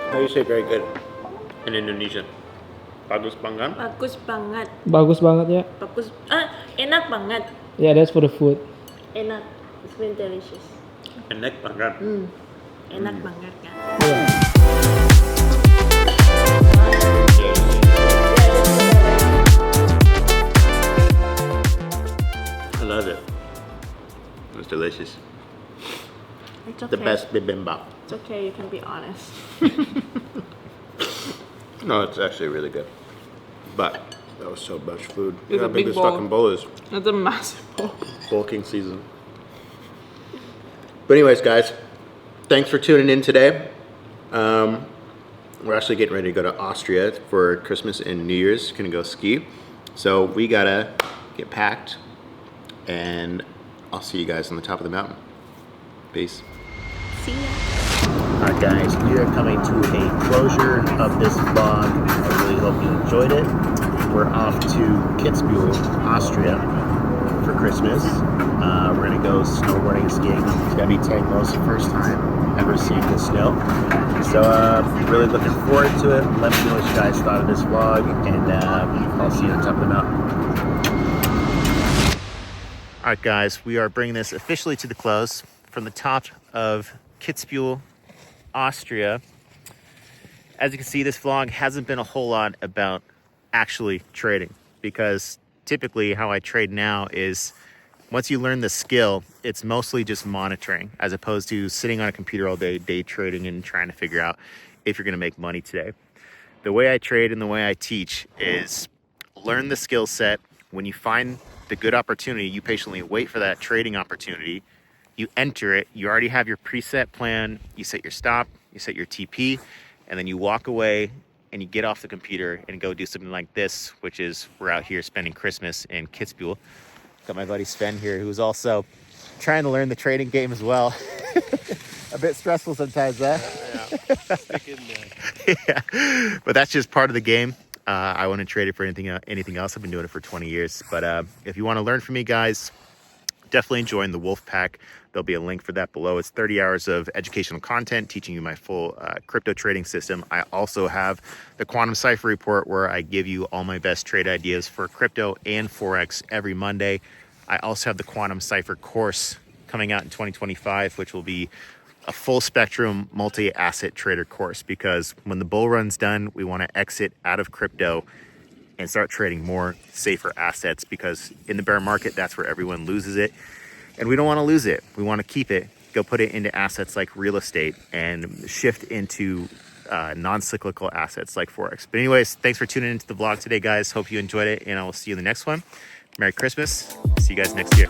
How do you say very good in Indonesian? Bagus banget? Bagus banget. Bagus banget ya. Bagus. Enak banget. Yeah, that's for the food. Enak. It's very delicious. Enak banget. Enak banget kan. I love it. It's delicious. It's okay. The best bibimbap. It's okay. You can be honest. No, it's actually really good. But that was so much food. It's Look a how big big this bowl. fucking bowl is. It's a massive bowl. Bulking season. But anyways, guys, thanks for tuning in today. We're actually getting ready to go to Austria for Christmas and New Year's. Gonna go ski. So we gotta get packed, and I'll see you guys on the top of the mountain. Peace. See ya. Alright guys, we are coming to a closure of this vlog. I really hope you enjoyed it. We're off to Kitzbühel, Austria for Christmas. We're gonna go snowboarding and skiing. It's gonna be Tank Lo's first time ever seeing the snow. So really looking forward to it. Let me know what you guys thought of this vlog, and I'll see you on top of the mountain. Alright guys, we are bringing this officially to the close from the top of Kitzbühel, Austria. As you can see, this vlog hasn't been a whole lot about actually trading, because typically how I trade now is once you learn the skill, it's mostly just monitoring as opposed to sitting on a computer all day, day trading and trying to figure out if you're going to make money today. The way I trade and the way I teach is learn the skill set. When you find the good opportunity, you patiently wait for that trading opportunity. You enter it. You already have your preset plan. You set your stop, you set your TP, and then you walk away and you get off the computer and go do something like this, which is we're out here spending Christmas in Kitzbühel. Got my buddy Sven here, who's also trying to learn the trading game as well. A bit stressful sometimes, huh? Yeah, stick in there. Yeah, but that's just part of the game. I wouldn't trade it for anything else. I've been doing it for 20 years. But if you want to learn from me, guys, definitely join the Wolf Pack. There'll be a link for that below. It's 30 hours of educational content teaching you my full crypto trading system. I also have the Quantum Cipher Report where I give you all my best trade ideas for crypto and forex every Monday. I also have the Quantum Cipher course coming out in 2025, which will be a full spectrum multi-asset trader course, because when the bull run's done, we want to exit out of crypto and start trading more safer assets, because in the bear market, that's where everyone loses it. And we don't want to lose it. We want to keep it, go put it into assets like real estate and shift into non-cyclical assets like forex. But anyways, thanks for tuning into the vlog today, guys. Hope you enjoyed it, and I will see you in the next one. Merry Christmas. See you guys next year.